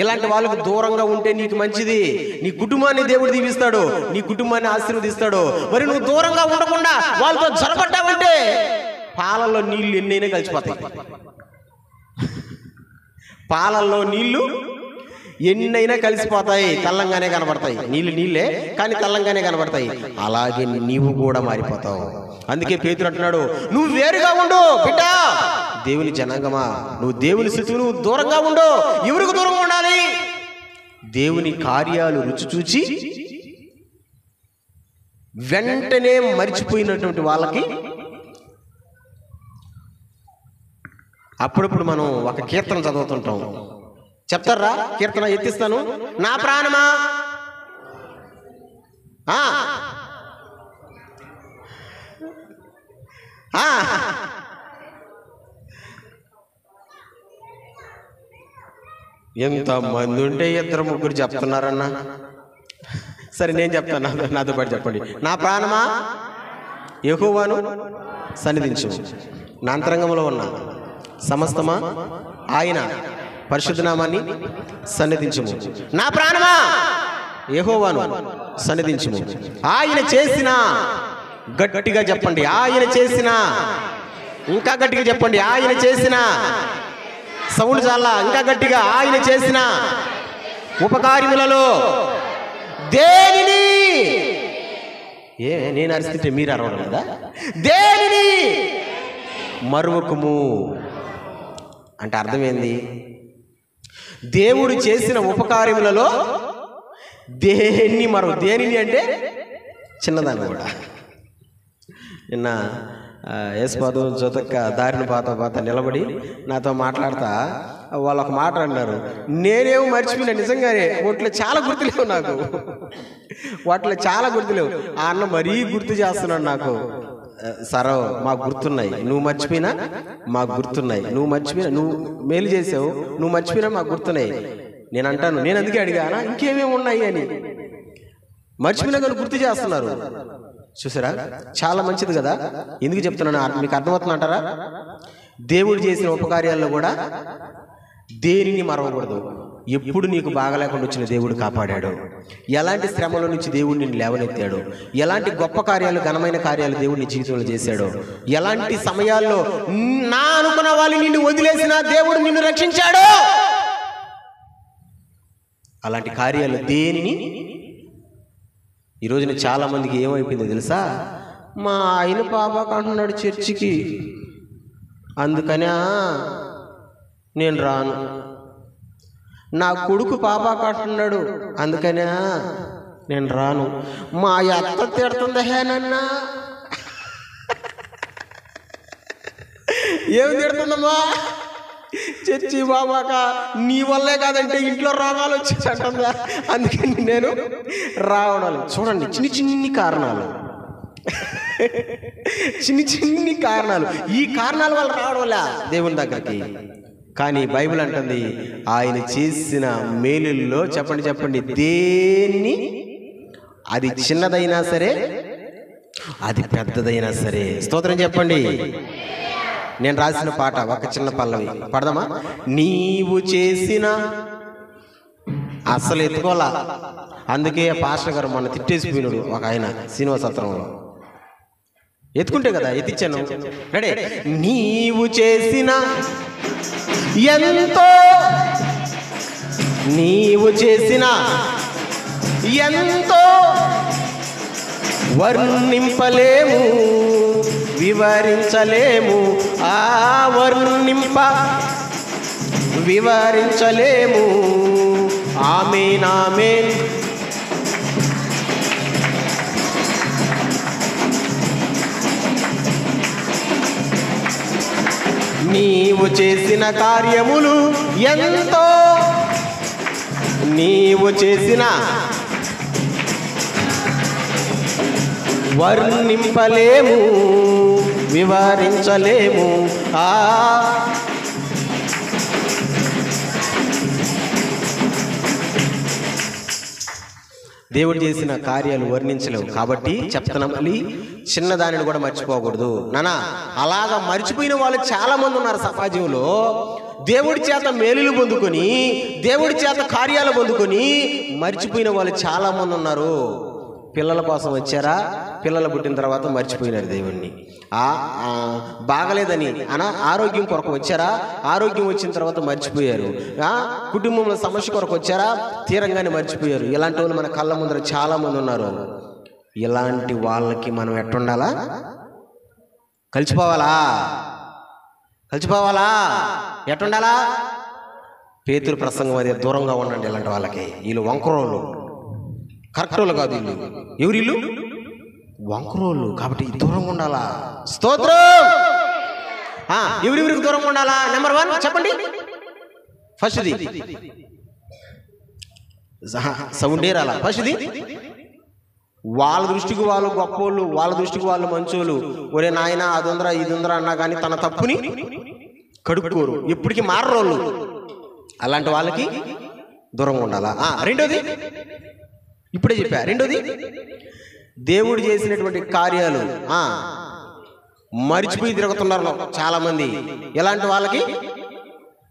[SPEAKER 1] ఇలాంటి వాళ్ళకు దూరంగా ఉంటే నీకు మంచిది. నీ కుటుంబాన్ని దేవుడు దీవిస్తాడు, నీ కుటుంబాన్ని ఆశీర్వదిస్తాడు. మరి నువ్వు దూరంగా ఉండకుండా వాళ్ళతో జరపడ్డావంటే పాలల్లో నీళ్లు ఎన్నైనా కలిసిపోతాయి. పాలల్లో నీళ్లు ఎన్నైనా కలిసిపోతాయి, తెల్లంగానే కనబడతాయి. నీళ్ళే కానీ తెల్లంగానే కనబడతాయి. అలాగే నీవు కూడా మారిపోతావు. అందుకే పేతురు అంటున్నాడు, నువ్వు వేరుగా ఉండు బిడ్డ. దేవుని జనాంగమా, నువ్వు దేవుని స్థితి, నువ్వు దూరంగా ఉండు. ఎవరికి దూరంగా ఉండాలి? దేవుని కార్యాలు రుచి చూచి వెంటనే మరిచిపోయినటువంటి వాళ్ళకి. అప్పుడప్పుడు మనం ఒక కీర్తన చదువుతుంటాం. చెప్తారా కీర్తన? ఎత్తిస్తాను. నా ప్రాణమా ఎంత మంది ఉంటే ఇద్దరు ముగ్గురు చెప్తున్నారన్నా. సరే నేను చెప్తాను, నాతో పాటు చెప్పండి. నా ప్రాణమా యెహోవాను సన్నిధించు, నా అంతరంగంలో ఉన్న సమస్తమా ఆయన పరిశుద్ధ నామాన్ని సన్నిధించుము. నా ప్రాణమా యెహోవాను సన్నిధించుము. ఆయన చేసిన, గట్టిగా చెప్పండి, ఆయన చేసిన, ఇంకా గట్టిగా చెప్పండి, ఆయన చేసిన, సౌండ్ చాలా, ఇంకా గట్టిగా, ఆయన చేసిన ఉపకార్యములలో దేనిని, నేను అరిస్తుంటే మీరు అరవడం కదా, దేనిని మరువకుము అంటే అర్థమైంది. దేవుడు చేసిన ఉపకార్యములలో దేనిని అంటే చిన్నదాన్ని కూడా. నిన్న యేసుపాదు జోతక్క దారిని పాత నిలబడి నాతో మాట్లాడతా వాళ్ళు ఒక మాట అన్నారు. నేనేమో మర్చిపోయినా, నిజంగానే వాటిలో చాలా గుర్తులేవు నాకు, వాటిలో చాలా గుర్తులేవు. ఆ అన్న మరీ గుర్తు చేస్తున్నాడు నాకు. సరే మాకు గుర్తున్నాయి, నువ్వు మర్చిపోయినా మాకు గుర్తున్నాయి, నువ్వు మర్చిపోయినా నువ్వు మేలు చేసావు, నువ్వు మర్చిపోయినా మాకు గుర్తున్నాయి. నేను అంటాను, నేను అందుకే అడిగానా ఇంకేమేమి ఉన్నాయి అని. మర్చిపోయినా కానీ గుర్తు చేస్తున్నారు. చూసారా, చాలా మంచిది కదా. ఎందుకు చెప్తున్నాను మీకు అర్థమవుతుందంటారా? దేవుడు చేసిన ఉపకార్యాల్లో కూడా దేనిని మరవకూడదు. ఎప్పుడు నీకు బాగలేకుండా వచ్చిన దేవుడు కాపాడాడు, ఎలాంటి శ్రమల నుంచి దేవుడు నిన్ను లేవనెత్తాడు, ఎలాంటి గొప్ప కార్యాలు, ఘనమైన కార్యాలు దేవుడు నీ జీవితంలో చేశాడు, ఎలాంటి సమయాల్లో నా అనుకున్న వాళ్ళు నిన్ను వదిలేసినా దేవుడు నిన్ను రక్షించాడు. అలాంటి కార్యాలు దేనిని. ఈ రోజున చాలా మందికి ఏమైపోయిందో తెలుసా? మా ఆయన పాపాకు అంటున్నాడు చర్చికి, అందుకనే నేను రాను. నా కొడుకు పాపాకు అంటున్నాడు, అందుకనే నేను రాను. మా అత్త తిడుతుంది హేనన్నా. ఏమి తిడుతుందమ్మా? చర్చి బాబాక నీ వల్లే కాదంటే ఇంట్లో రోగాలు వచ్చేసంటుందా, అందుకని నేను రావడం. చూడండి, చిన్ని కారణాలు, చిన్ని కారణాలు. ఈ కారణాల వల్ల రావడం వల్ల దేవుని దగ్గరికి కానీ బైబిల్ అంటుంది ఆయన చేసిన మేలుల్లో చెప్పండి దేనిని, అది చిన్నదైనా సరే అది పెద్దదైనా సరే, స్తోత్రం చెప్పండి. నేను రాసిన పాట ఒక చిన్న పల్లవి పడదామా? నీవు చేసిన, అస్సలు ఎత్తుకోలా, అందుకే పాస్టర్ గారు మొన్న తిట్టేసిపోయినాడు ఒక ఆయన శ్రీనివాసత్రంలో. ఎత్తుకుంటే కదా ఎత్తిచ్చాను. రెడీ? నీవు చేసిన ఎంతో, నీవు చేసిన ఎంతో వర్ణింపలేము, వివరించలేము, వివరించలేము. ఆమేన్ ఆమేన్. నీవు చేసిన కార్యములు ఎంతో, నీవు చేసిన వర్ణింపలేము, వివరించలేము. దేవుడు చేసిన కార్యాలు వర్ణించలేవు. కాబట్టి చెప్తున్నా, మళ్ళీ చిన్నదానిని కూడా మర్చిపోకూడదు నానా. అలాగా మర్చిపోయిన వాళ్ళు చాలా మంది ఉన్నారు సమాజంలో. దేవుడి చేత మేలులు పొందుకొని, దేవుడి చేత కార్యాలు పొందుకొని మర్చిపోయిన వాళ్ళు చాలా మంది ఉన్నారు. పిల్లల కోసం వచ్చారా, పిల్లలు పుట్టిన తర్వాత మర్చిపోయినారు దేవుణ్ణి. బాగలేదని ఆరోగ్యం కొరకు వచ్చారా, ఆరోగ్యం వచ్చిన తర్వాత మర్చిపోయారు. కుటుంబంలో సమస్య కొరకు వచ్చారా, తీరంగానే మర్చిపోయారు. ఇలాంటి వాళ్ళు మన కళ్ళ ముందర చాలా మంది ఉన్నారు. ఇలాంటి వాళ్ళకి మనం ఎట్టుండాలా? కలిసిపోవాలా? ఎట్టుండాలా? పేతురు ప్రసంగం అది దూరంగా ఉండండి ఇలాంటి వాళ్ళకి. వీళ్ళు వంకరోళ్ళు, కరెక్ట్ వాళ్ళు కాదు. వీళ్ళు ఎవరిల్లు? వంకరోళ్ళు. కాబట్టి దూరంగా ఉండాలా. స్తోత్రం. ఎవరెవరికి దూరంగా ఉండాలా? నెంబర్ 1 చెప్పండి. ఫస్ట్ది సౌండే రాలా. ఫస్ట్ది వాళ్ళ దృష్టికి వాళ్ళు గొప్పోళ్ళు, వాళ్ళ దృష్టికి వాళ్ళు మంచోళ్ళు. ఒరే నాయన అది ఉందరా ఇది ఉందరా అన్నా కానీ తన తప్పుని కడుక్కోరు, ఎప్పటికీ మారరోళ్ళు. అలాంటి వాళ్ళకి దూరంగా ఉండాలా. రెండోది ఇప్పుడే చెప్పా. రెండోది దేవుడు చేసినటువంటి కార్యాలు మర్చిపోయి తిరుగుతున్నారు చాలా మంది. ఎలాంటి వాళ్ళకి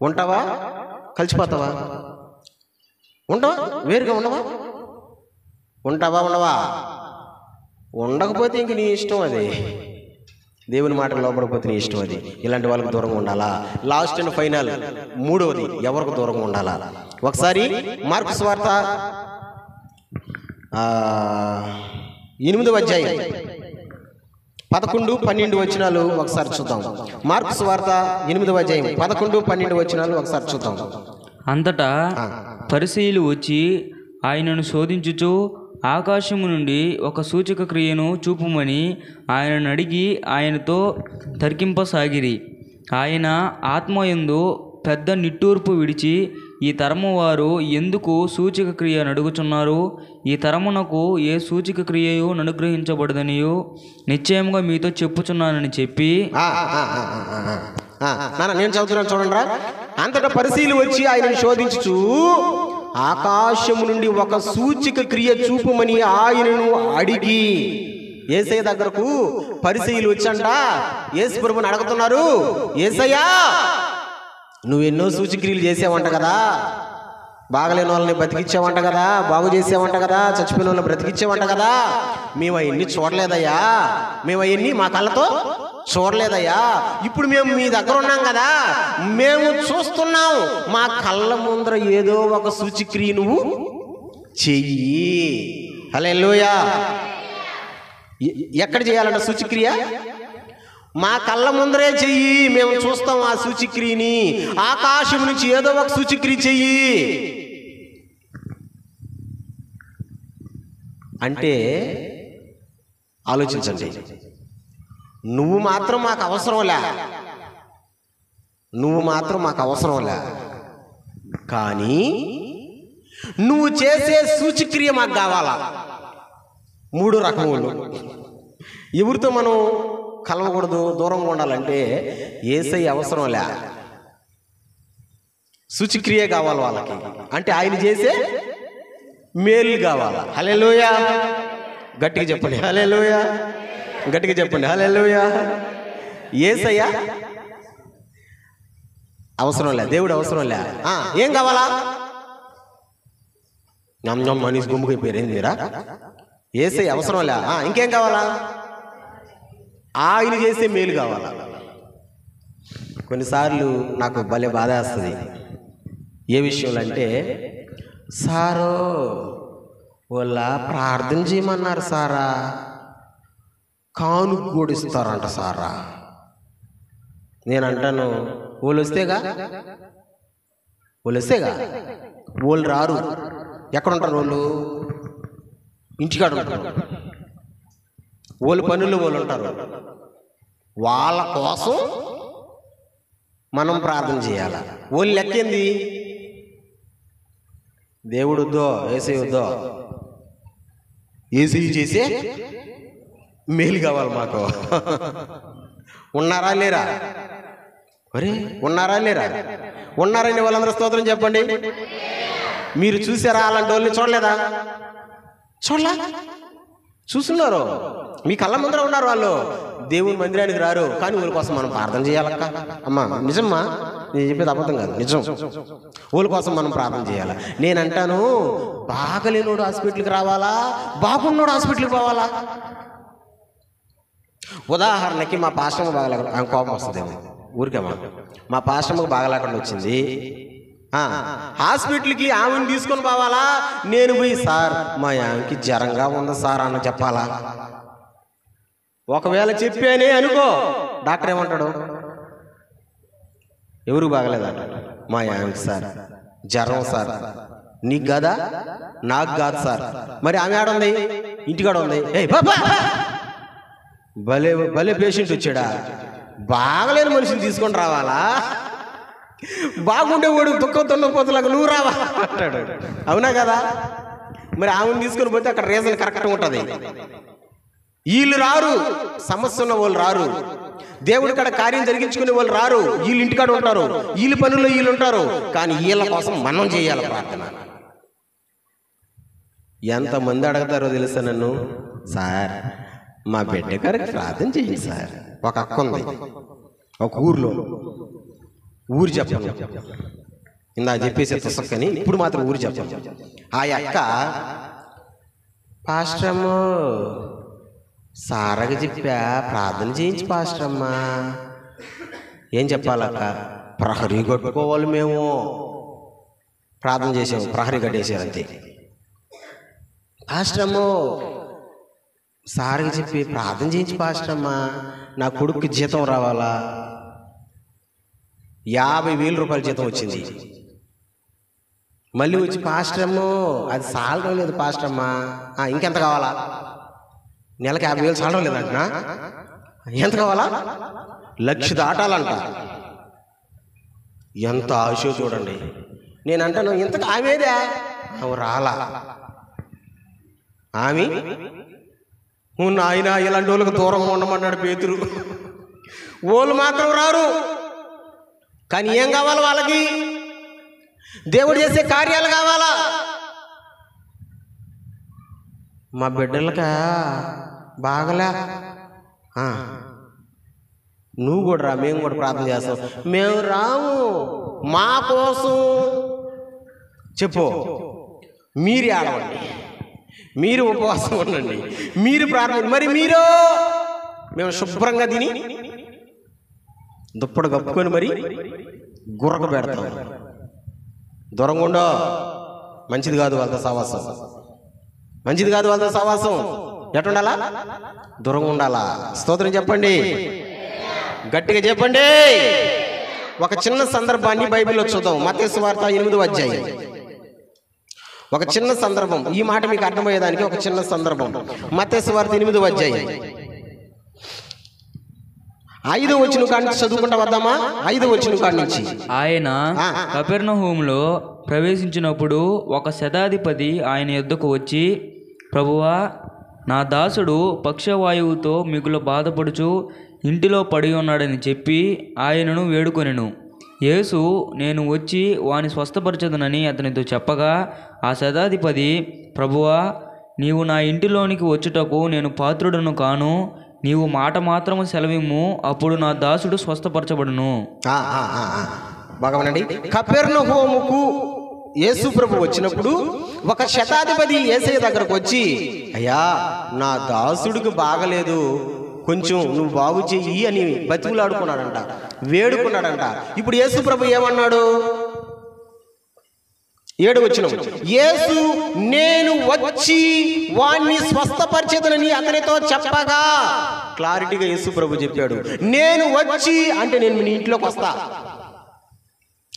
[SPEAKER 1] ఉంటావా? కలిసిపోతావా? ఉండవా? వేరుగా ఉండవా? ఉండవా? ఉండకపోతే ఇంక నీ ఇష్టం. అది దేవుని మాటకు లోపడకపోతే నీ ఇష్టం. అది ఇలాంటి వాళ్ళకి దూరంగా ఉండాలా. లాస్ట్ అండ్ ఫైనల్ మూడవది ఎవరికి దూరంగా ఉండాలా? ఒకసారి మార్కు సువార్త 8వ అధ్యాయం 11, 12 వచనాలు ఒకసారి చూద్దాం. మార్కు సువార్త 8వ అధ్యాయం 11, 12 వచనాలు ఒకసారి చూద్దాం.
[SPEAKER 2] అంతటా పరిసయ్యులు వచ్చి ఆయనను శోధించుచు ఆకాశము నుండి ఒక సూచక క్రియను చూపుమని ఆయనను అడిగి ఆయనతో తర్కింపసాగిరి. ఆయన ఆత్మయందు పెద్ద నిట్టూర్పు విడిచి, ఈ తరము వారు ఎందుకు సూచక క్రియ నడుగుచున్నారు? ఈ తరమునకు ఏ సూచక క్రియయు అనుగ్రహించబడదనియు నిశ్చయంగా మీతో చెప్పుచున్నానని చెప్పి,
[SPEAKER 1] నేను చదువుతున్నాను చూడండి. అంతటా పరిశీలి వచ్చి ఆయనను శోధించుచు ఆకాశము నుండి ఒక సూచక క్రియ చూపుమని ఆయనను అడిగి. యేసయ్య దగ్గరకు పరిశీలి వచ్చంట యేసు ప్రభువుని అడుగుతున్నారు. యేసయ్యా, నువ్వెన్నో సూచక్రియలు చేసావంట కదా, బాగలేని వాళ్ళని బ్రతికిచ్చావంట కదా, బాగు చేసావంట కదా, చచ్చిపోయిన వాళ్ళని బ్రతికిచ్చావంట కదా, మేము అవన్నీ చూడలేదయ్యా, మేము అవన్నీ మా కళ్ళతో చూడలేదయ్యా. ఇప్పుడు మేము మీ దగ్గర ఉన్నాం కదా, మేము చూస్తున్నాం. మా కళ్ళ ముందర ఏదో ఒక సూచక్రియ నువ్వు చెయ్యి. హల్లెలూయా. ఎక్కడ చేయాలంట సూచక్రియ? మా కళ్ళ ముందరే చెయ్యి, మేము చూస్తాం ఆ సూచక్రియని. ఆకాశం నుంచి ఏదో ఒక సూచక్రియ చెయ్యి అంటే ఆలోచించండి. నువ్వు మాత్రం మాకు అవసరంలే, కానీ నువ్వు చేసే సూచక్రియ మాకు కావాలా. 3 రకములు. ఎవరితో మనం కలవకూడదు, దూరంగా ఉండాలంటే యేసయ్య అవసరంలే. సూచక్రియ కావాలి వాళ్ళకి, అంటే ఆయన చేసే మేలు కావాలా. హల్లెలూయా, గట్టిగా చెప్పండి హల్లెలూయా, గట్టిగా చెప్పండి హల్లెలూయా. యేసయ్య అవసరం లే, దేవుడు అవసరం లే. ఏం కావాలా? మనీష్ గుమ్ముకైపోయారు ఏంది మీరా? యేసయ్య అవసరం లే. ఇంకేం కావాలా? ఆయన చేసే మేలు కావాలా. కొన్నిసార్లు నాకు భలే బాధ వేస్తుంది. ఏ విషయంలో అంటే, సారు వాళ్ళ ప్రార్థన చేయమన్నారు సారా, కానుక కూడా ఇస్తారంట సారా. నేను అంటాను, వాళ్ళు వస్తేగా వాళ్ళు రారు. ఎక్కడ ఉంటారు వాళ్ళు? ఇంటికాడ ఉంటారు. వాళ్ళ పనులు వాళ్ళు ఉంటారు. వాళ్ళ కోసం మనం ప్రార్థన చేయాలి. వాళ్ళు లెక్కింది దేవుడు వద్దో ఏసీ వద్దో, ఏసీ చేసే మేలు కావాలి మాకు. ఉన్నారా లేరా? అరే ఉన్నారా లేరా? ఉన్నారని వాళ్ళందరూ స్తోత్రం చెప్పండి. మీరు చూసారా? అలాంటి వాళ్ళని చూడలేదా? చూస్తున్నారు, మీ కళ్ళ ముందర ఉన్నారు. వాళ్ళు దేవుని మందిరానికి రారు, కానీ వాళ్ళ కోసం మనం ప్రార్థన చేయాలక్క. అమ్మా నిజమ్మా, నేను చెప్పేది అబద్ధం కాదు, నిజం. వాళ్ళ కోసం మనం ప్రార్థన చేయాలి. నేను అంటాను, బాగలేనోడు హాస్పిటల్కి రావాలా, బాగున్నోడు హాస్పిటల్కి పోవాలా? ఉదాహరణకి మా పాస్టమ్మ బాగలేకుండా, ఆమె కోపం వస్తుందేమో ఊరికేమా, మా పాస్టమ్మకు బాగలేకుండా వచ్చింది, హాస్పిటల్కి ఆమెను తీసుకొని పోవాలా? నేను పోయి సార్ మా ఆమెకి జ్వరంగా ఉంది సార్ అన్న చెప్పాలా? ఒకవేళ చెప్పానే అనుకో, డాక్టర్ ఏమంటాడు? ఎవరు బాగలేదంట, మా ఆమెకి సార్ జ్వరం సార్. నీకు కాదా? నాకు కాదు సార్. మరి ఆమె ఆడుంది, ఇంటికాడ ఉంది. భలే భలే పేషెంట్ వచ్చాడా, బాగలేని మనిషిని తీసుకొని రావాలా? బాగుండేవాడు దుఃఖం తొన్నపోతులాగా నువ్వు రావా అంటాడు. అవునా కదా? మరి ఆమెను తీసుకొని పోతే అక్కడ రీజన్ కరెక్ట్గా ఉంటుంది. వీళ్ళు రారు, సమస్య ఉన్న వాళ్ళు రారు, దేవుడి కాడ కార్యం జరిగించుకునే వాళ్ళు రారు. వీళ్ళు ఇంటికాడ ఉంటారు, వీళ్ళ పనుల్లో వీళ్ళు ఉంటారు. కానీ వీళ్ళ కోసం మనం చేయాలి ప్రార్థన. ఎంతమంది అడుగుతారో తెలుసా నన్ను, సార్ మా బిడ్డ గారికి ప్రార్థన చేయండి సార్. ఒక అక్క ఉంది ఒక ఊర్లో, ఊరు చెప్పను, ఇందా చెప్పేసి పుస్తకని, ఇప్పుడు మాత్రం ఊరు చెప్పను. ఆ అక్క, పాస్టరమ్మో సారగా చెప్పా ప్రార్థన చేయించి పాస్టరమ్మా. ఏం చెప్పాలక్క? ప్రహరీ కట్టుకోవాలి, మేము ప్రార్థన చేసాము, ప్రహరీ కట్టేసారు అంతే. పాస్టరమ్మో సారగా చెప్పి ప్రార్థన చేయించి పాస్టరమ్మా, నా కొడుక్కి జీతం రావాలా, 50,000 రూపాయల జీతం వచ్చింది. మళ్ళీ వచ్చి పాస్టరమ్మో అది సాలడం లేదు పాస్టరమ్మా, ఇంకెంత కావాలా? నెలకు 50,000 సాలడం లేదంటున్నా, ఎంత కావాలా? 1,00,000 దాటాలంట. ఎంత ఆశ చూడండి. నేను అంటాను, ఇంతకు ఆమెదే అవి రాలా. ఆమె నాయన ఇలాంటి వాళ్ళకి దూరంగా ఉండమన్నాడు పేతురు. వాళ్ళు మాత్రం రారు, కానీ ఏం కావాలి వాళ్ళకి? దేవుడు చేసే కార్యాలు కావాలా? మా బిడ్డలక బాగలే, నువ్వు కూడా రా, మేము కూడా ప్రార్థన చేస్తాం. మేము రాము, మా కోసం చెప్పు. మీరు ఆడవండి, మీరు ఉపవాసం ఉండండి, మీరు ప్రార్థన. మరి మీరు మేము శుభ్రంగా తిని దుప్పడు కప్పుకొని మరి గుర్రకు పెడతాం. దూరంగా ఉండో, మంచిది కాదు వాళ్ళతో సహవాసం, మంచిది కాదు వాళ్ళతో సహవాసం. ఎట్టుండాలా? దూరంగా ఉండాలా. స్తోత్రం చెప్పండి, గట్టిగా చెప్పండి. ఒక చిన్న సందర్భాన్ని బైబిల్లో చూద్దాం. మత్తయి సువార్త 8వ అధ్యాయం. ఒక చిన్న సందర్భం, ఈ మాట మీకు అర్థమయ్యేదానికి ఒక చిన్న సందర్భం. మత్తయి సువార్త 8వ అధ్యాయం 5వ వచనం కాడి నుంచి చదువుకుంటా వద్దామా? 5వ వచనం కాడి నుంచి.
[SPEAKER 2] ఆయన కపెర్నహూములో ప్రవేశించినప్పుడు ఒక శతాధిపతి ఆయన యొద్దకు వచ్చి, ప్రభువా, నా దాసుడు పక్షవాయువుతో మిగులు బాధపడుచు ఇంటిలో పడి ఉన్నాడని చెప్పి ఆయనను వేడుకొనెను. యేసు నేను వచ్చి వాని స్వస్థపరచదునని అతనితో చెప్పగా ఆ శతాధిపతి, ప్రభువా, నీవు నా ఇంటిలోనికి వచ్చుటకు నేను పాత్రుడను కాను. నీవు మాట మాత్రము సెలవిమ్ము, అప్పుడు నా దాసుడు స్వస్థపరచబడును.
[SPEAKER 1] బాగానండి. కపెర్నహూముకు యేసు ప్రభు వచ్చినప్పుడు ఒక శతాధిపతి యేసయ్య దగ్గరకు వచ్చి, అయ్యా, నా దాసుడికి బాగలేదు, కొంచెం నువ్వు బాగు చెయ్యి అని బతికులాడుకున్నాడంట, వేడుకున్నాడంట. ఇప్పుడు యేసు ప్రభు ఏమన్నాడు? 7వ వచనం, యేసు నేను వచ్చి వాణ్ణి స్వస్థపరిచేదనని అతనితో చెప్పగా, క్లారిటీగా యేసు ప్రభు చెప్పాడు. నేను వచ్చి అంటే నేను మీ ఇంట్లోకి వస్తా.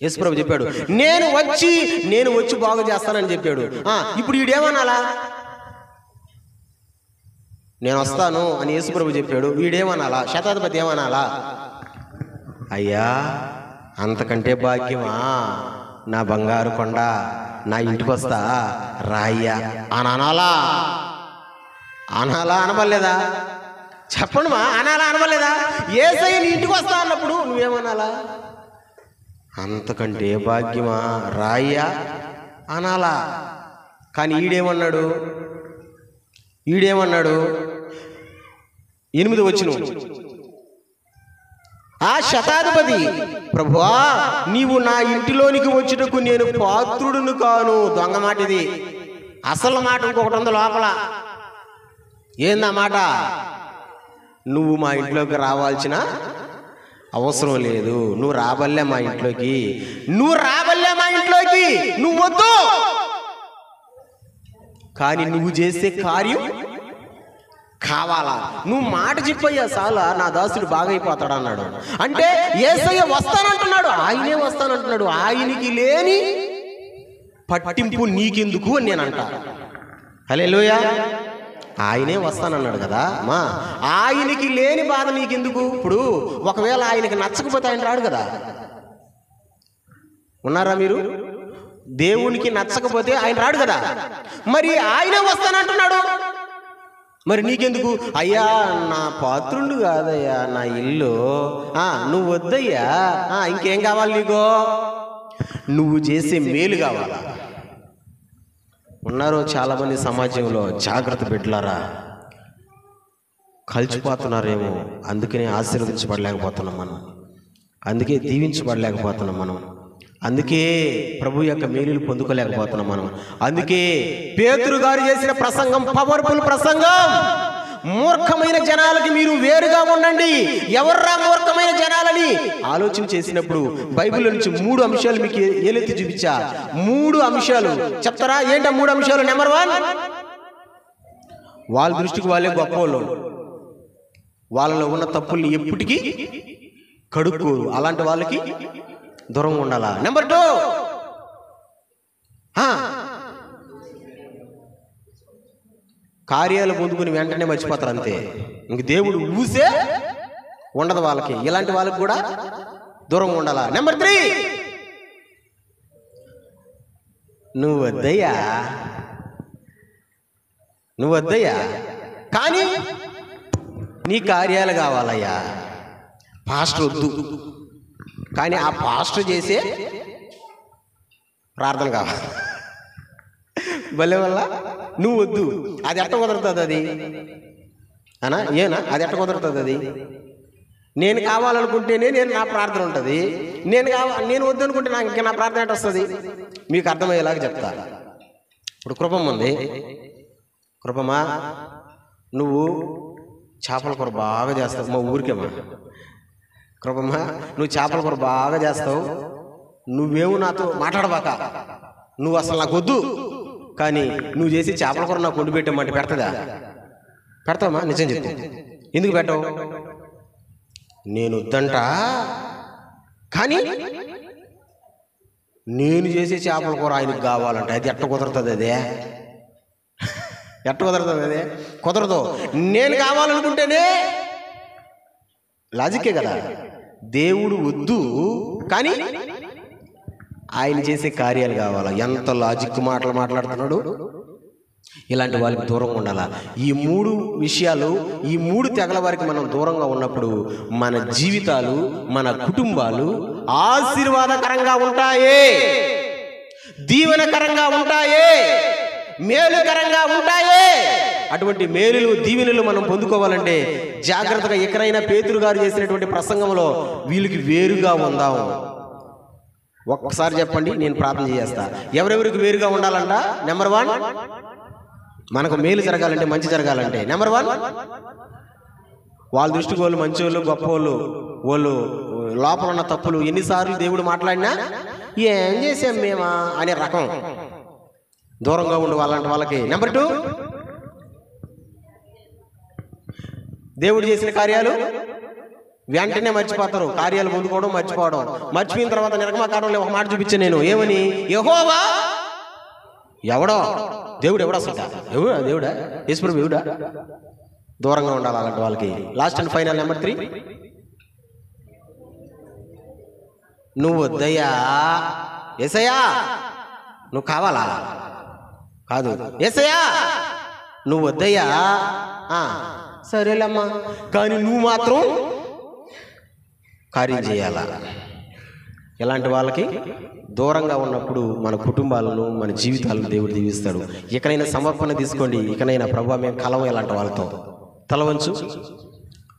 [SPEAKER 1] యేసు ప్రభు చెప్పాడు, నేను వచ్చి బాగు చేస్తానని చెప్పాడు. ఇప్పుడు వీడేమనాలా? నేను వస్తాను అని యేసు ప్రభు చెప్పాడు. వీడేమనాలా? శతాధిపతి ఏమనాలా? అయ్యా, అంతకంటే భాగ్యమా, నా బంగారు కొండ, నా ఇంటికి వస్తా రాయ్యా అని అనాలా? అనబడలేదా? చెప్పండి మా, అనబడలేదా? యేసయ్య నీ ఇంటికి వస్తా అన్నప్పుడు నువ్వేమనాలా? అంతకంటే భాగ్యమా, రాయ్యా అనాలా? కానీ ఈడేమన్నాడు? 8వ వచనం, ఆ శతాధిపతి, ప్రభువా, నీవు నా ఇంటిలోనికి వచ్చుటకు నేను పాత్రుడును కాను. దొంగ మాట ఇది. అసలు మాట ఇంకొకటి ఉంది లోపల. ఏందా మాట? నువ్వు మా ఇంట్లోకి రావాల్సిన అవసరం లేదు, నువ్వు రాబల్లే మా ఇంట్లోకి, నువ్వు వద్దు. కానీ నువ్వు చేసే కార్యం కావాలా? నువ్వు మాట చెప్పయ్యా చాలా, నా దాసుడు బాగైపోతాడు అన్నాడు. అంటే యేసయ్య వస్తానంటున్నాడు, ఆయనే వస్తానంటున్నాడు. ఆయనకి లేని పట్టింపు నీకెందుకు అని నేనంట. హల్లెలూయా. ఆయనే వస్తానన్నాడు కదా మా, ఆయనకి లేని బాధ నీకెందుకు? ఇప్పుడు ఒకవేళ ఆయనకి నచ్చకపోతే ఆయన రాడు కదా. ఉన్నారా మీరు? దేవునికి నచ్చకపోతే ఆయన రాడు కదా. మరి ఆయనే వస్తానంటున్నాడు, మరి నీకెందుకు? అయ్యా, నా పాత్రుండు కాదయ్యా, నా ఇల్లు, నువ్వు వద్దయ్యా, ఇంకేం కావాలి నీకు? నువ్వు చేసే మేలు కావాలా? ఉన్నారు చాలామంది సమాజంలో, జాగ్రత్త బిడ్డలారా, కలిసిపోతున్నారేమో. అందుకనే ఆశీర్వదించబడలేకపోతున్నాం మనం, అందుకే దీవించబడలేకపోతున్నాం మనం, అందుకే ప్రభు యొక్క మేలులు పొందుకోలేకపోతున్నాం మనం. అందుకే పేతురు గారు చేసిన ప్రసంగం పవర్ఫుల్ ప్రసంగం. మూర్ఖమైన జనాలకి మీరు వేరుగా ఉండండి. ఎవర్రా మూర్ఖమైన జనాలని ఆలోచన చేసినప్పుడు బైబిల్ నుంచి 3 అంశాలు మీకు ఏలెత్తి చూపించా. 3 అంశాలు చెప్తారా? ఏంటా 3 అంశాలు? నెంబర్ 1, వాళ్ళ దృష్టికి వాళ్ళే గొప్పవాళ్ళు, వాళ్ళలో ఉన్న తప్పుల్ని ఎప్పటికీ కడుక్కోరు, అలాంటి వాళ్ళకి దూరం ఉండాలా. నెంబర్ 2, కార్యాలు పొందుకుని వెంటనే మర్చిపోతారు అంతే. ఇంక దేవుడు ఊసే ఉండదు వాళ్ళకి, ఇలాంటి వాళ్ళకి కూడా దూరంగా ఉండాలా. నెంబర్ 3, నువ్వు వద్దయ్యా కానీ నీ కార్యాలు కావాలయ్యా. పాస్టర్ వద్దు కానీ ఆ పాస్టర్ చేసే ప్రార్థన కావాలి. భలే వల్ల నువ్వు వద్దు, అది ఎట్ట కుదురుతుంది? అది అది ఎట్ట కుదురుతుంది? అది నేను కావాలనుకుంటేనే నా ప్రార్థన ఉంటుంది. నేను వద్దు అనుకుంటే నాకు ఇంకా నా ప్రార్థన ఎట్ట వస్తుంది? మీకు అర్థమయ్యేలాగా చెప్తా. ఇప్పుడు కృపమ్మ ఉంది. కృపమ్మా, నువ్వు చేపల కూర బాగా చేస్తావు. మా ఊరికేమ్మా. కృపమ్మా, నువ్వు చేపల కూర బాగా చేస్తావు, నువ్వేమో నాతో మాట్లాడబాక, నువ్వు అసలు నాకు వద్దు, కానీ నువ్వు చేసి చేపల కూర నాకు వండి పెట్టమంటే పెడతాదా? పెడతావమ్మా? నిజం చెప్తా. ఎందుకు పెట్టవు? నేను వద్దంట, కానీ నేను చేసే చేపల కూర ఆయనకు కావాలంట. అది ఎట్ట కుదరుతుంది? అదే ఎట్ట కుదరుతుంది? అదే కుదరదు. నేను కావాలనుకుంటేనే లాజిక్కే కదా. దేవుడు వద్దు కానీ ఆయన చేసే కార్యాలు కావాలా. ఎంత లాజిక్ మాటలు మాట్లాడుతున్నాడు. ఇలాంటి వాళ్ళకి దూరంగా ఉండాలా. ఈ 3 విషయాలు, ఈ 3 తెగల వారికి మనం దూరంగా ఉన్నప్పుడు మన జీవితాలు, మన కుటుంబాలు ఆశీర్వాదకరంగా ఉంటాయి, దీవెనకరంగా ఉంటాయి, మేలుకరంగా ఉంటాయి. అటువంటి మేలులు, దీవెనలు మనం పొందుకోవాలంటే జాగ్రత్తగా ఎక్కడైనా పేతురు గారు చేసినటువంటి ప్రసంగంలో వీళ్ళకి వేరుగా ఉందాం. ఒక్కసారి చెప్పండి, నేను ప్రార్థన చేస్తా. ఎవరెవరికి వేరుగా ఉండాలంట? నెంబర్ 1, మనకు మేలు జరగాలంటే, మంచి జరగాలంటే నెంబర్ 1, వాళ్ళ దృష్టికి వాళ్ళు మంచోళ్ళు, గొప్పవాళ్ళు, వాళ్ళు లోపల ఉన్న తప్పులు ఎన్నిసార్లు దేవుడు మాట్లాడినా ఏం చేసాం మేమా అనే రకం దూరంగా ఉండి వాళ్ళంటే వాళ్ళకి. నెంబర్ 2, దేవుడు చేసిన కార్యాలు వెంటనే మర్చిపోతారు. కార్యాలు పొందుకోవడం మర్చిపోవడం. మర్చిపోయిన తర్వాత నిర్గమకాండంలో ఒక మాట చూపించాను నేను. ఏమని? యెహోవా ఎవడో, దేవుడు ఎవడో, అసలు దేవుడా, యేసుప్రభు దేవుడా? దూరంగా ఉండాలి అలాంటి వాళ్ళకి. లాస్ట్ అండ్ ఫైనల్ నెంబర్ 3, నువ్వు వద్దయ్యా యేసయ్యా, నువ్వు కావాలా? కాదు, యేసయ్యా నువ్వు వద్దయ్యా, సరేలేమ్మా, కానీ నువ్వు మాత్రం కార్యం చేయాలా. ఇలాంటి వాళ్ళకి దూరంగా ఉన్నప్పుడు మన కుటుంబాలను, మన జీవితాలను దేవుడు దీవిస్తాడు. ఎక్కడైనా సమర్పణ తీసుకోండి. ఇకనైనా ప్రభువా మేము కలవం ఇలాంటి వాళ్ళతో.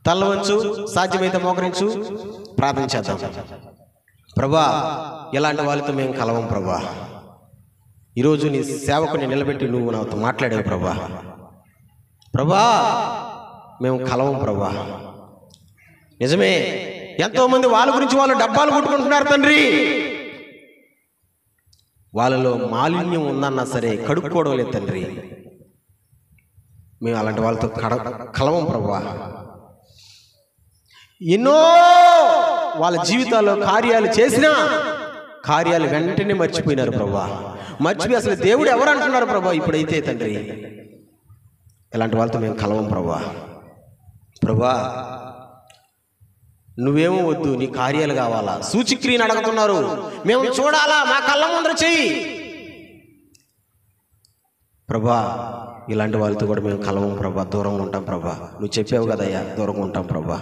[SPEAKER 1] తలవంచు, సాధ్యమైతే మోకరించు, ప్రార్థన చేద్దాం. ప్రభువా ఇలాంటి వాళ్ళతో మేము కలవం ప్రభువా. ఈరోజు నీ సేవకుని నిలబెట్టి నువ్వు నాతో మాట్లాడావు ప్రభువా, మేము కలవం ప్రభువా. నిజమే, ఎంతోమంది వాళ్ళ గురించి వాళ్ళు డబ్బాలు కొట్టుకుంటున్నారు తండ్రి. వాళ్ళలో మాలిన్యం ఉందన్నా సరే కడుక్కోవడం లేదు తండ్రి. మేము అలాంటి వాళ్ళతో కలవం ప్రభువా. ఎన్నో వాళ్ళ జీవితాల్లో కార్యాలు చేసినా కార్యాలు వెంటనే మర్చిపోయినారు ప్రభువా. మర్చిపోయి అసలు దేవుడు ఎవరు అంటున్నారు ప్రభువా ఇప్పుడైతే తండ్రి. ఇలాంటి వాళ్ళతో మేము కలవం ప్రభువా. నువ్వేమో వద్దు, నీ కార్యాలు కావాలా. సూచిక్రియను అడుగుతున్నారు, మేము చూడాలా, మా కళ్ళ ముందర చెయ్యి ప్రభువా. ఇలాంటి వాళ్ళతో కూడా మేము కలవం ప్రభువా, దూరంగా ఉంటాం ప్రభువా. నువ్వు చెప్పావు కదయ్యా, దూరంగా ఉంటాం ప్రభువా.